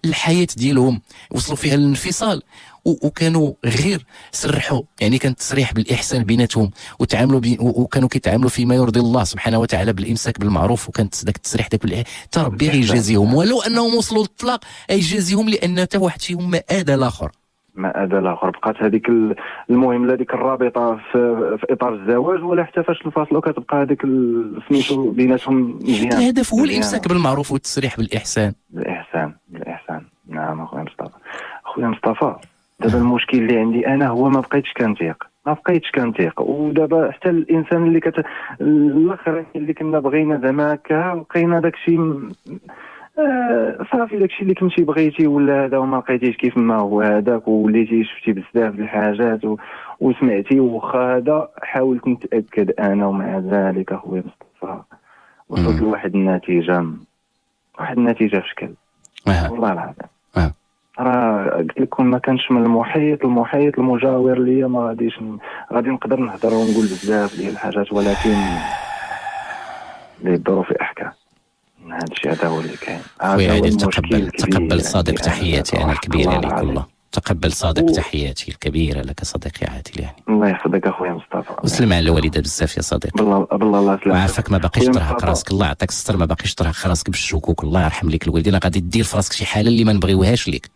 الحياه ديالهم وصلوا فيها للانفصال وكانوا غير سرحوا، يعني كان تسريح بالاحسان بيناتهم وتعاملوا وكانوا كيتعاملوا فيما يرضي الله سبحانه وتعالى بالامساك بالمعروف، وكانت داك التسريح داك حتى ربي غيجازيهم ولو انهم وصلوا للطلاق غيجازيهم لان حتى واحد فيهم ما ادى الاخر. بقات هذيك المهم لا ديك الرابطه في اطار الزواج ولا حتى فاش انفصلوا كتبقى هذيك سميتو بيناتهم مزيان. الهدف هو الامساك بالمعروف والتسريح بالاحسان. نعم اخويا مصطفى دابا المشكل اللي عندي انا هو ما بقيتش كنتيق ودابا حتى الانسان اللي الاخر اللي كنا بغينا زعما هكا لقينا داكشي صافي داكشي اللي كنتي بغيتي ولا هذا وما لقيتيش كيف ما هو هذاك، وليتي شفتي بزاف د الحاجات وسمعتي وخا هذا حاولت نتاكد انا، ومع ذلك اخويا مصطفى وصلت لواحد النتيجه، في شكل والله العظيم. راه قلت لكم ما كانش من المحيط المجاور ليا ما غادي نقدر نهضر ونقول بزاف ديال الحاجات، ولكن اللي يدوروا في احكام. هذا الشيء هذا هو اللي كاين. خويا عادل، تقبل صادق تحياتي انا الكبيره لك والله. تقبل صادق تحياتي الكبيره لك صديقي عادل. يعني الله يحفظك اخويا مصطفى، وسلم على الوالده بزاف يا صديقي. بالله الله يسلمك وعافاك، ما باقيش ترهق راسك، الله يعطيك الستر، ما باقيش ترهق راسك بالشكوك. الله يرحم لك الوالدين، غادي دير في راسك شي حاله اللي ما نبغيوهاش ليك.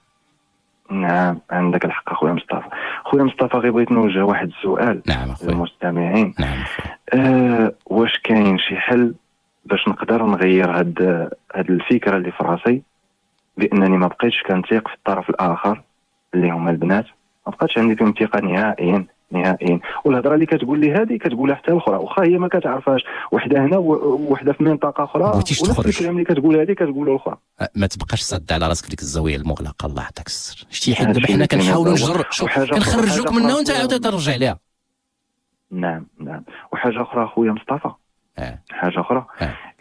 نعم عندك الحق اخويا مصطفى. خويا مصطفى غير بغيت نوجه واحد السؤال. نعم اخويا. للمستمعين. نعم واش كاين شي حل باش نقدر نغير هاد الفكره اللي في راسي، بانني ما بقيتش كنثيق في الطرف الاخر اللي هما البنات، ما بقاتش عندي فيهم ثقه نهائيا، والهضره اللي كتقول لي هذه كتقولها حتى الاخرى، واخا هي ما كتعرفهاش، وحده هنا وحده في منطقه اخرى، ونفس الكلام اللي كتقول هذه كتقول الاخرى. ما تبقاش صد على راسك في ديك الزاويه المغلقه. الله يعطيك الستر. شتي حنا دابا حنا كنحاولوا كنخرجوك منها وانت عاود ترجع ليها. نعم. وحاجه اخرى اخويا مصطفى، حاجه اخرى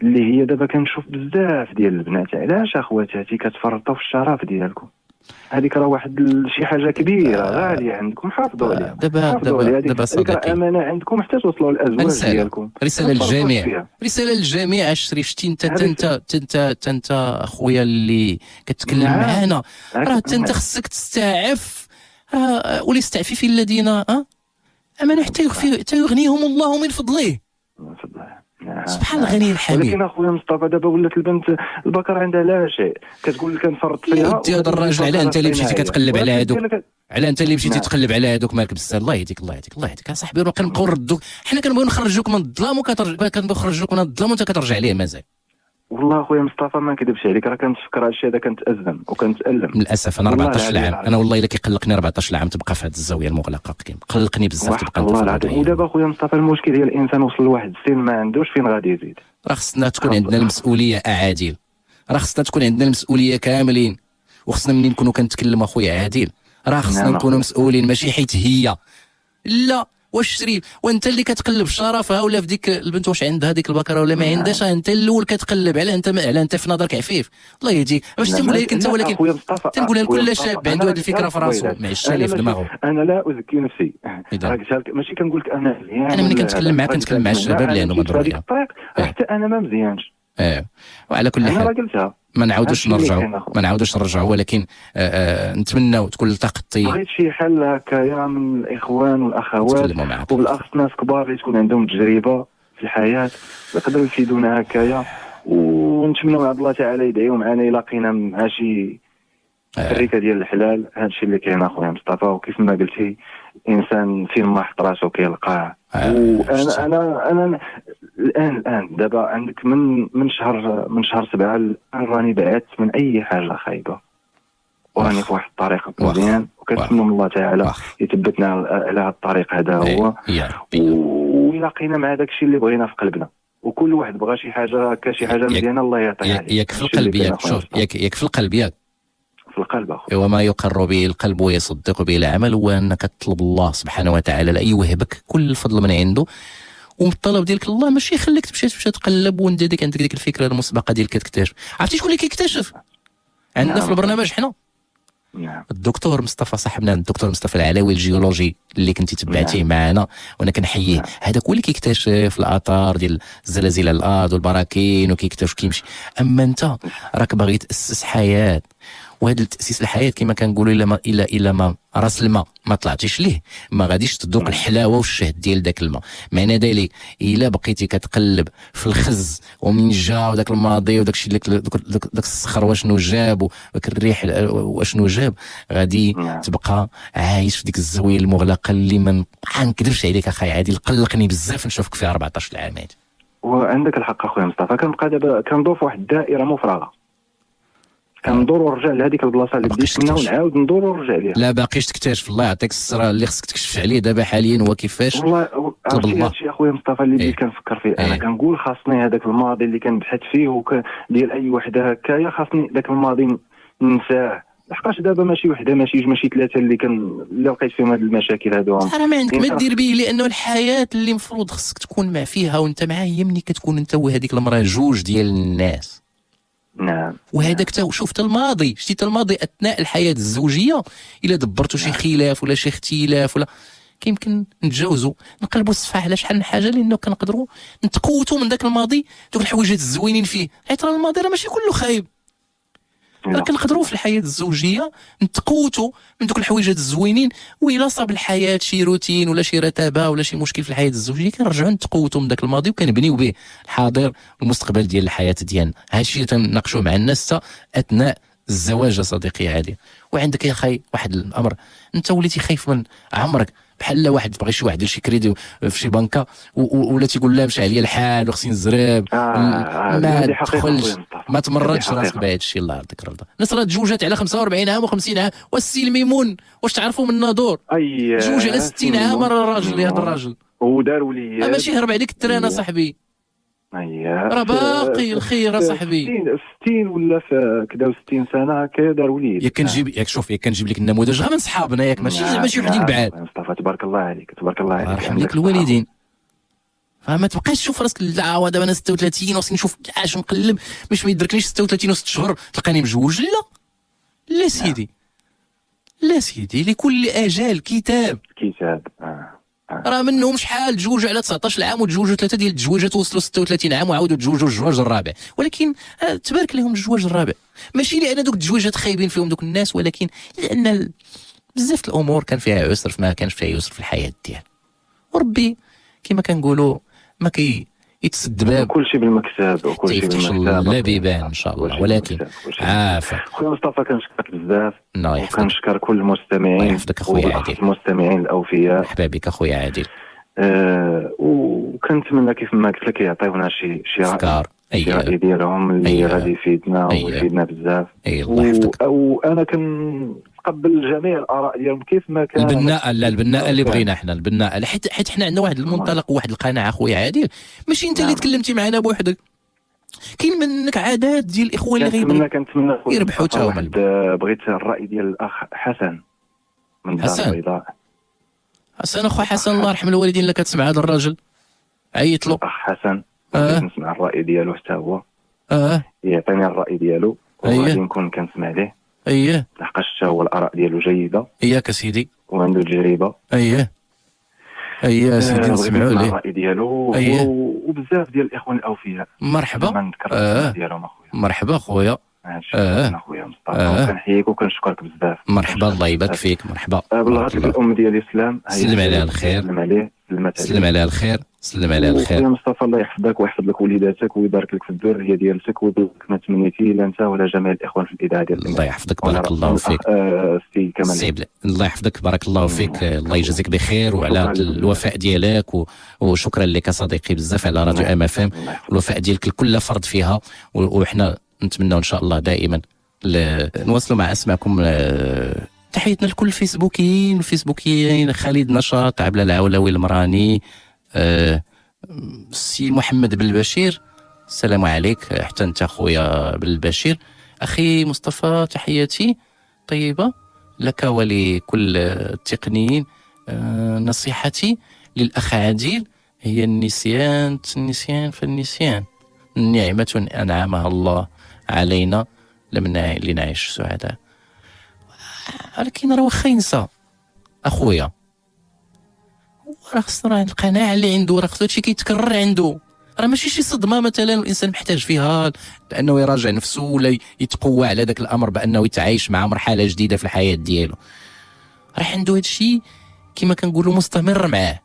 اللي هي دابا كنشوف بزاف ديال البنات، علاش اخواتاتي كتفرطوا في الشرف ديالكم؟ هذيك راه واحد شي حاجه كبيره غاليه عندكم، حافظوا عليها. دابا صديقي امانه عندكم حتى توصلوا للازواج ديالكم. رساله للجميع الشريف. شتي انت اخويا اللي كتكلم معانا، راه انت خصك تستعف. ولي استعفي في الذين امانه حتى يغنيهم الله من فضله. سبحان الغني الحميد. ولكن اخويا مصطفى دابا ولات البنت البكر عندها لا شيء، كتقول لك نفرط فيها. ودي هذا الراجل، على انت اللي مشيتي كتقلب على هذوك، على انت اللي مشيتي تقلب على هذوك مالك بزاف. الله يهديك اصاحبي. راه كنبقاو نردوك، حنا كنبغيو نخرجوك من الظلام كنبغيو نخرجوك من الظلام وانت كترجع ليه مازال. والله اخويا مصطفى ما نكذبش عليك، راه كنتفكر هادشي هذا كنتأزم وكنتألم للاسف. انا 14 عام، انا والله الا كيقلقني 14 عام تبقى في هذه الزاويه المغلقه، كيقلقني بزاف تبقى والله العظيم. ودابا اخويا مصطفى المشكل هي الانسان وصل لواحد السن ما عندوش فين غادي يزيد. راه خصنا تكون عندنا المسؤوليه عادل، راه خصنا تكون عندنا المسؤوليه كاملين، وخصنا ملي نكونوا كنتكلموا اخويا عادل راه خصنا نكونوا مسؤولين، ماشي حيت هي لا. واش شري وانت اللي كتقلب في شرفها ولا في ديك البنت واش عندها ديك البكره ولا ما عندهاش، انت الاول كتقلب على انت في نظرك عفيف. الله يهديك. واش تنقول لك انت، ولكن تنقولها لكل شاب عنده هذه الفكره في راسه، ما يشالي في دماغه. انا لا ازكي نفسي، ماشي كنقول لك انا مزيان. انا ملي كنتكلم معاك كنتكلم مع الشباب اللي عندهم هذه الطريق، حتى انا ما مزيانش. وعلى كل حال ما نعاودوش نرجعوا، ولكن نتمنى تكون التقطي. بغيت شي حل هكايا من الاخوان والاخوات، وبالاخص ناس كبار اللي تكون عندهم تجربه في الحياه يقدروا يفيدونا هكايا، ونتمنوا من الله تعالى يدعيو معنا الى لقينا مع شي شركه ديال الحلال. هذا الشيء اللي كاين اخويا مصطفى، وكيف ما قلتي الانسان فين ما حط راسو كيلقاه. وانا الان دابا عندك من شهر 7 راني بعدت من اي حاجه خايبه، وراني في واحد الطريق مزيان، وكنتمنى من الله تعالى يثبتنا على هذا الطريق هذا هو، ويلاقينا مع داك الشيء اللي بغينا في قلبنا. وكل واحد بغى شي حاجه هكا، شي حاجه مزيانه، الله يعطيها عليك. ياك في القلب، ياك في القلب، ياك في القلب اخويا. وما يقر به القلب ويصدق به العمل، هو انك تطلب الله سبحانه وتعالى لا يوهبك كل الفضل من عنده، ومن الطلب ديالك الله ماشي يخليك تمشي تقلب وانت عندك ديك الفكره المسبقه ديال كتكتشف. عرفتي شكون اللي كيكتشف عندنا في البرنامج حنا؟ الدكتور مصطفى صاحبنا، الدكتور مصطفى العلاوي الجيولوجي اللي كنتي تبعتيه معنا، وانا كنحييه. هذاك هو اللي كيكتشف الاثار ديال زلازل الارض والبراكين، وكيكتشف كيمشي. اما انت راك باغي تاسس حياه، وهذا التاسيس الحياه كما كنقولوا الا ما راس الماء ما طلعتيش ليه ما غاديش تذوق الحلاوه والشهد ديال داك الماء. معنى ذلك الا بقيتي كتقلب في الخز ومن جا وداك الماضي وداك الشيء داك الصخر واشنو جاب وداك الريح واشنو جاب، غادي تبقى عايش في ديك الزاويه المغلقه اللي ما نكذبش عليك اخاي عادل، قلقني بزاف نشوفك فيها 14 عام. وعندك الحق اخويا مصطفى، كنبقى دابا كندور في واحد الدائره مفرغه، كندور ونرجع لهذيك البلاصه اللي بديت منها ونعاود ندور ونرجع ليها. لا باقيش تكتشف. الله يعطيك الصرا اللي خصك تكشف عليه دابا حاليا هو كيفاش. والله هادشي اخويا مصطفى اللي بديت كنفكر فيه. انا كنقول خاصني هذاك الماضي اللي كنبحث فيه ديال اي وحده هكايا، خاصني ذاك الماضي ننساه لحقاش دابا ماشي وحده ماشي جوج ماشي ثلاثه اللي لقيت فيهم هاد المشاكل هادو. راه ما عندك ما دير به، لانه الحياه اللي مفروض خصك تكون مع فيها وانت معاه هي ملي كتكون انت وهذيك المراه جوج ديال الناس. نعم. وهذاك شفت الماضي، شتي الماضي اثناء الحياه الزوجيه الا دبرتوا شي خلاف ولا شي اختلاف ولا كيمكن نتجاوزوا نقلبوا الصفحه على شحال من حاجه، لانه كنقدروا نتقوتوا من ذاك الماضي دوك الحوايجات الزوينين فيه، حيت راه الماضي راه ماشي كله خايب. راه كنقدروا في الحياه الزوجيه نتقوتوا من دوك الحوايجات الزوينين، وإلا صاب الحياه شي روتين ولا شي رتابه ولا شي مشكل في الحياه الزوجيه كنرجعوا نتقوتوا من ذاك الماضي وكنبنيو به الحاضر والمستقبل ديال الحياه ديالنا. هذا الشيء اللي تناقشوا مع الناس اثناء الزواج صديقي عادي. وعندك يا خاي واحد الامر، انت وليتي خايف من عمرك، بحال واحد بغى شي واحد يدير شي كريدي في شي بنكه ولا تيقول لا مشى عليا الحال وخصني نزرب. ما تدخلش ما تمردش راسك بهذا الشيء. الله يرضيك الرضا. الناس راه تزوجات على 45 عام و50 عام. والسي الميمون واش تعرفوا من نادور تزوج على 60 عام راه راجل. هذا الراجل ودار وليد ماشي هرب عليك التران صاحبي، راه باقي الخير صاحبي. 60 ولا في كذا 60 سنه هكا دار وليد. ياك كنجيب ياك شوف ياك كنجيب لك النموذج غير من صحابنا ياك ماشي وحدين بعاد. مصطفى تبارك الله عليك تبارك الله عليك. يرحم لك الوالدين. فما تبقاش تشوف راسك لا ودابا انا 36 وخصني نشوف عاش نقلب باش ما يدركنيش 36 و6 شهور تلقاني مجوج. لا سيدي لا سيدي، لكل اجال كتاب. راه منهم شحال تزوجوا على 19 عام وتزوجوا 3 ديال التزويجات وصلوا 36 عام وعاودوا تزوجوا الزواج الرابع، ولكن تبارك لهم الزواج الرابع. ماشي لان دوك التزويجات خايبين فيهم دوك الناس، ولكن لان بزاف الامور كان فيها يسر، ما كانش فيها يسر في الحياه ديالنا. وربي كما كنقولوا ما يتسد باب، كل شيء بالمكسب وكل شيء بالمكسب لا بيبان ان شاء الله. ولكن عافا خويا مصطفى كنشكرك بزاف وكنشكر كل المستمعين. الله يحفظك اخويا عادل، المستمعين الاوفياء. مرحبا بك اخويا عادل. وكنتمنى كيف ما قلت لك يعطيونا شي افكار رأي ديالهم اللي غادي يفيدنا ويفيدنا بزاف. الله يحفظك. وانا كنقبل جميع الاراء ديالهم كيف ما كان. البناء اللي بغينا حنا البناء، حيت حنا عندنا واحد المنطلق وواحد القناعه خويا عادل، ماشي انت اللي تكلمتي معنا بوحدك، كاين منك عادات ديال الاخوان اللي كنتمنى يربحوا تا هما. بغيت الراي ديال الاخ حسن من الدار البيضاء. حسن اخو حسن الله يرحم الوالدين اللي كتسمع هذا الراجل عيط له. الاخ حسن نسمع الراي ديالو حتى هو يعطيني الراي ديالو وغادي نكون كنسمع ليه. لحقاش حتى هو الاراء ديالو جيده. ياك سيدي وعنده تجربه. سيدي نسمعوا ليه الراي ديالو. وبزاف ديال الاخوان الاوفياء. مرحبا ديالهم اخويا. مرحبا اخويا. اخويا مصطفى كنحييك وكنشكرك بزاف. مرحبا الله يبارك فيك. مرحبا بالغلط الام ديالي سلام. سلم عليها الخير. سلم عليها الخير. سلم عليها الخير. يا مصطفى الله يحفظك ويحفظ لك وليداتك ويبارك لك في الذريه ديالتك ويبارك لك ما تمنيتي لا انت ولا جميع الاخوان في الاذاعه ديال الله يحفظك. بارك الله فيك. سي كمال الله يحفظك. بارك الله فيك. الله يجازيك بخير وعلى الوفاء ديالك وشكرا لك صديقي بزاف على راديو ام اف ام. الوفاء ديالك لكل فرد فيها، وحنا نتمنى ان شاء الله دائما نواصلوا مع اسمعكم. تحياتنا لكل الفيسبوكيين خالد نشاط، عبله العولوي المراني، سي محمد بالبشير السلام عليك حتى انت خويا بالبشير. اخي مصطفى تحياتي طيبه لك ولكل التقنيين. نصيحتي للاخ عادل هي النسيان فالنسيان نعمه انعمها الله علينا لنعيش سعداء. ولكن راه واخا ينسى اخويا، راه خصنا القناعه اللي عنده، راه خصو هادشي كيتكرر عنده، راه ماشي شي صدمه مثلا الانسان محتاج فيها لانه يراجع نفسه ولا يتقوى على ذاك الامر بانه يتعايش مع مرحله جديده في الحياه ديالو. راه عنده هادشي كما كنقولوا مستمر معاه.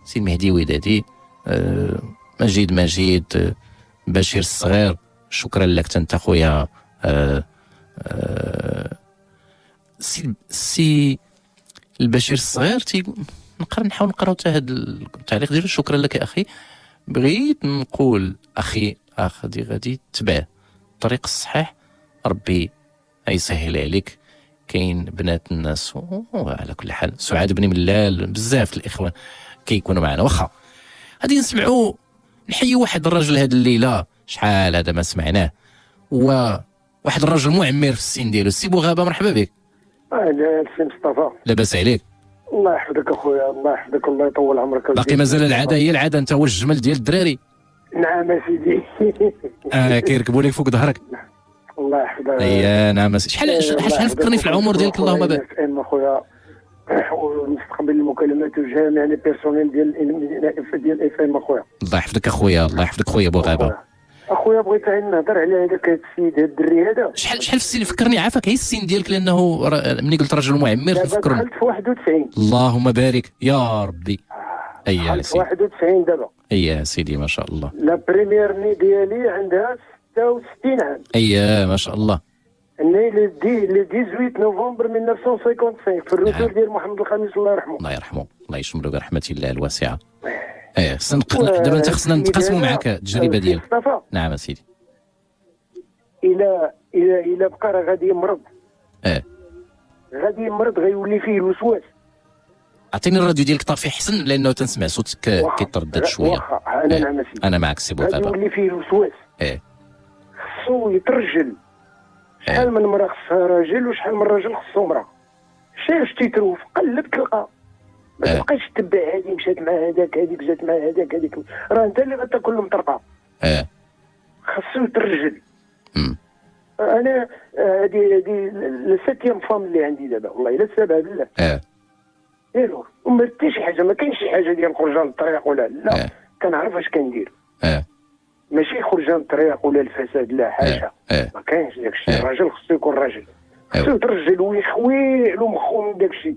سي المهدي ودادي، مجيد بشير الصغير، شكرا لك انت خويا. سي البشير الصغير نحاول نقراو حتى هذا التعليق ديالو. شكرا لك اخي. بغيت نقول اخي غادي تبع الطريق الصحيح، ربي يسهل عليك. كاين بنات الناس وعلى كل حال سعاد بن ملال بزاف الاخوان كيكونوا معنا. واخا غادي نسمعوا نحيي واحد الرجل هذه الليله، شحال هذا ما سمعناه، واحد الراجل معمر في السن ديالو. السي بوغابه مرحبا بك. السي مصطفى لاباس عليك؟ الله يحفظك اخويا، الله يحفظك، الله يطول عمرك. باقي مازال العاده هي العاده، انت هو الجمل ديال الدراري. نعم سيدي. كيركبوا لك فوق ظهرك. الله يحفظك. نعم. شحال فكرني في العمر ديالك اللهم بارك. اخويا ونستقبل المكالمات جميع يعني بيرسونيل ديال اف ام اخويا. الله يحفظك اخويا، الله يحفظك خويا بوغابه. اخويا بغيت نهضر على هذاك السيد هذا الدري هذا. شحال في السن فكرني عافاك، هي السن ديالك لانه ملي قلت رجل معمر تفكرني. دخلت في 91. اللهم بارك يا ربي. اييه سيدي 91 دابا. اييه سيدي ما شاء الله. لا بريمير ني ديالي عندها 66 عام. اييه ما شاء الله. ني لو 18 نوفمبر 1955 في الرسول ديال محمد الخامس الله يرحمه. الله يرحمه، الله يشمله برحمته الله الواسعه. دابا انت خصنا نتقاسموا معك التجربه ديالك. نعم سيدي. الى بقى راه غادي يمرض. غادي يمرض، غيولي فيه الوسواس. عطيني الراديو ديالك طافي حسن لانه تنسمع صوتك كيتردد شويه. انا معك سي بوغابه. غادي يولي فيه الوسواس. خصو يترجل. شحال من مرة خصها راجل وشحال من راجل خصو مرأة. شاف تيتروف قلب تلقى. ما تبقاش تتبع هذه مشات مع هذاك، هذيك جات مع هذاك، هذيك راه انت اللي غتاكل المطرقه. خصو يترجل. انا هذه الساتيام فام اللي عندي دابا والله الا سابها بالله. ايوا وما حتى شي حاجه، ما كاينش شي حاجه ديال خرجان الطريق ولا لا. كنعرف اش كندير. ماشي خرجان الطريق ولا الفساد، لا حاجه. ما كاينش داك الشيء. الراجل خصو يكون راجل، خصو يترجل ويخوي له مخو من داك الشيء.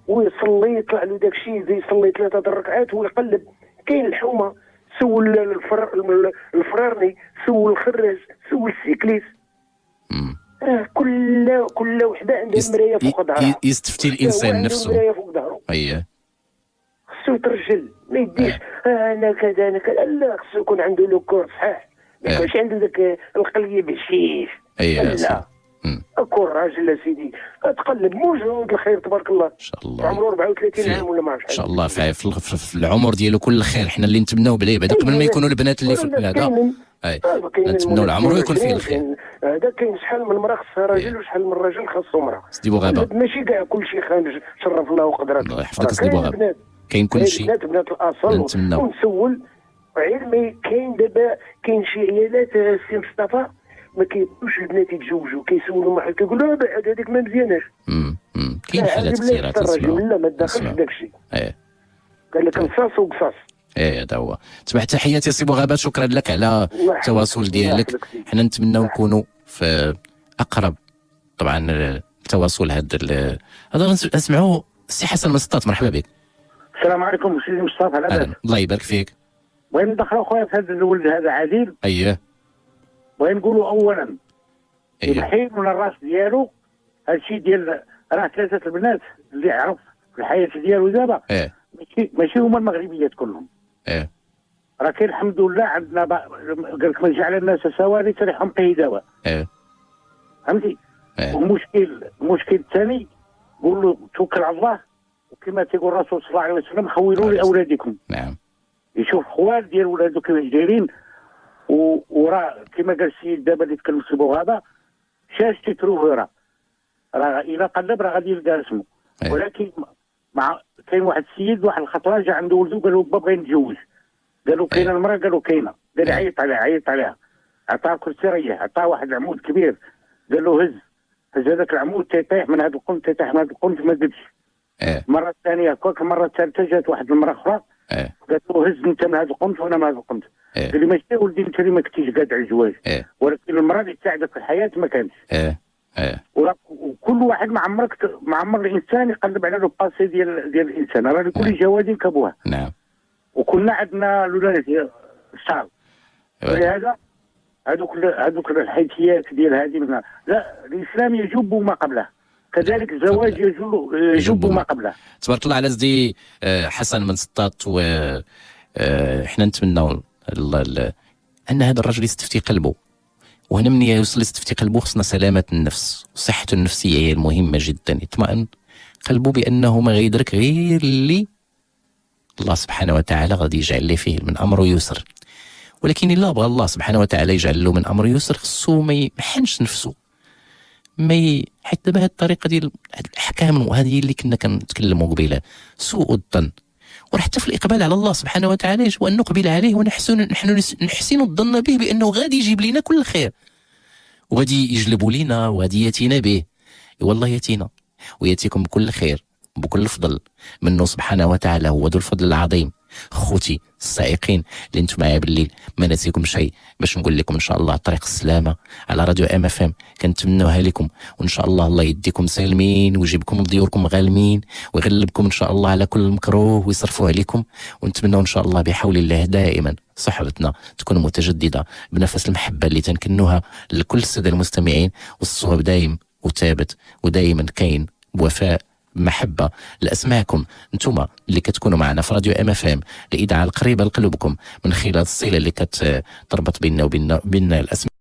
ويصلي يطلع له داك الشيء، يصلي 3 الركعات ويقلب. كاين الحومه، سول الفرارني، سول الخراج، سول السيكليس. راه كل وحده عندها مرايه فوق ظهرها. يستفتي الانسان نفسه. مرايه فوق ظهره. خصو يترجل، ما يديش انا كذا انا كذا، لا خصو يكون عنده لو كور صحيح، ما يكونش عنده ذاك القليه بشيش. لا كون راجل سيدي تقلب موجود الخير تبارك الله. ان شاء الله. عمره 34 عام ولا ما عرفتش. ان شاء الله في العمر ديالو كل خير، حنا اللي نتمناو بليه بعدا قبل ما يكونوا البنات اللي في هذا. نتمنوا العمر يكون فيه الخير. هذا كاين شحال من مرة خصها راجل وشحال من راجل خاصو مرأة. سيدي بوغابه ماشي كاع كل شيء خارج، شرف الله وقدرته. الله يحفظك سيدي بوغابه. كاين كل شيء. بنات الاصل ونسول علمي. كاين دابا كاين شي عيالات السي مصطفى ما كيبغوش البنات يتزوجوا، كيسولوا واحد كيقولوا بعد هذيك ما مزياناش. كاين حالات كثيره تسمع. لا ما تدخلش داك الشيء. قال لك قصاص وقصاص. هذا هو. تبع تحياتي سي بوغابه، شكرا لك على التواصل ديالك. حنا نتمناو نكونوا في اقرب طبعا التواصل. هذا نسمعوا السي حسن من سطات. مرحبا بك. السلام عليكم سيدي مصطفى. لاباس؟ الله يبارك فيك. بغيت ندخل اخويا في هذا الولد هذا عادل. بغيت نقولوا اولا يحيد من الراس ديالو هادشي ديال راه 3 البنات اللي عرف في الحياه ديالو دابا. ماشي هما المغربيات كلهم. راه كاين الحمد لله عندنا قال لك من جعل الناس سواري ريحهم قيداوه. فهمتي؟ المشكل الثاني قول له توكل على الله، وكما تيقول الرسول صلى الله عليه وسلم خولوا لاولادكم. يشوف خوال ديال ولادو كيفاش دايرين. وراه كما قال السيد دابا اللي تكلم في بوغابه، شاش تيتروفو راه الا قلب راه غادي يلقى اسمه. ولكن مع كاين واحد السيد واحد الخطره جا عنده ولدو قال له با بغي نتزوج. قالوا كاينه المراه، قالوا كاينه. قال عيط عليها عطاه كرسي ريح، عطاه واحد العمود كبير قال له هز هذاك العمود تيطيح من هذا القنت ما دبش. المره الثانيه هكاك، المره الثالثه جات واحد المراه اخرى قالت له هز انت من هذا القنت وانا من هذا القنت. قال لي ماشي ولدي انت اللي ما كنتيش قاد على الزواج. ولكن المراه اللي تساعدك في الحياه ما كانش. وكل واحد معمر الانسان يقلب على لو باسي ديال الانسان. راه لكل جواد كبوها. وكنا عندنا الولاد صعب. ولهذا هذوك الحيثيات ديال هذه منها. لا، الاسلام يجب ما قبله، كذلك الزواج يجب ما قبله. تبارك الله على سيدي حسن من سطات. و احنا نتمناو ان هذا الرجل يستفتي قلبه. وهنا من يوصل يستفتي قلبه خصنا سلامه النفس وصحته النفسيه هي المهمه جدا. يطمئن قلبه بانه ما غيدرك غير اللي الله سبحانه وتعالى غادي يجعل ليه فيه من امره يسر. ولكن الا بغى الله سبحانه وتعالى يجعل له من امر يسر، خصو ما يحنش نفسه، حيت دابا هاد الطريقه ديال هاد الاحكام وهذه اللي كنا كنتكلموا قبيله، سوء الظن، وحتى في الاقبال على الله سبحانه وتعالى يجب ان نقبل عليه ونحن نحسن الظن به بانه غادي يجيب لنا كل خير، وغادي يجلب لنا وغادي ياتينا به. والله ياتينا وياتيكم بكل خير بكل فضل منه سبحانه وتعالى، هو ذو الفضل العظيم. خوتي السائقين اللي انتم معايا بالليل، ما نسيكم شيء باش نقول لكم ان شاء الله طريق السلامه على راديو MFM كنتمنوها لكم، وان شاء الله يديكم سالمين ويجيبكم ديوركم غالمين ويغلبكم ان شاء الله على كل مكروه ويصرفوا عليكم، ونتمنوا ان شاء الله بحول الله دائما صحبتنا تكون متجدده بنفس المحبه اللي تنكنوها لكل الساده المستمعين، والصواب دايم وثابت ودائما كاين بوفاء محبة لأسماعكم انتم اللي كتكونوا معنا في راديو MFM، الإذاعة القريبة لقلوبكم من خلال الصلة اللي كتربط بيننا وبين الأسماع.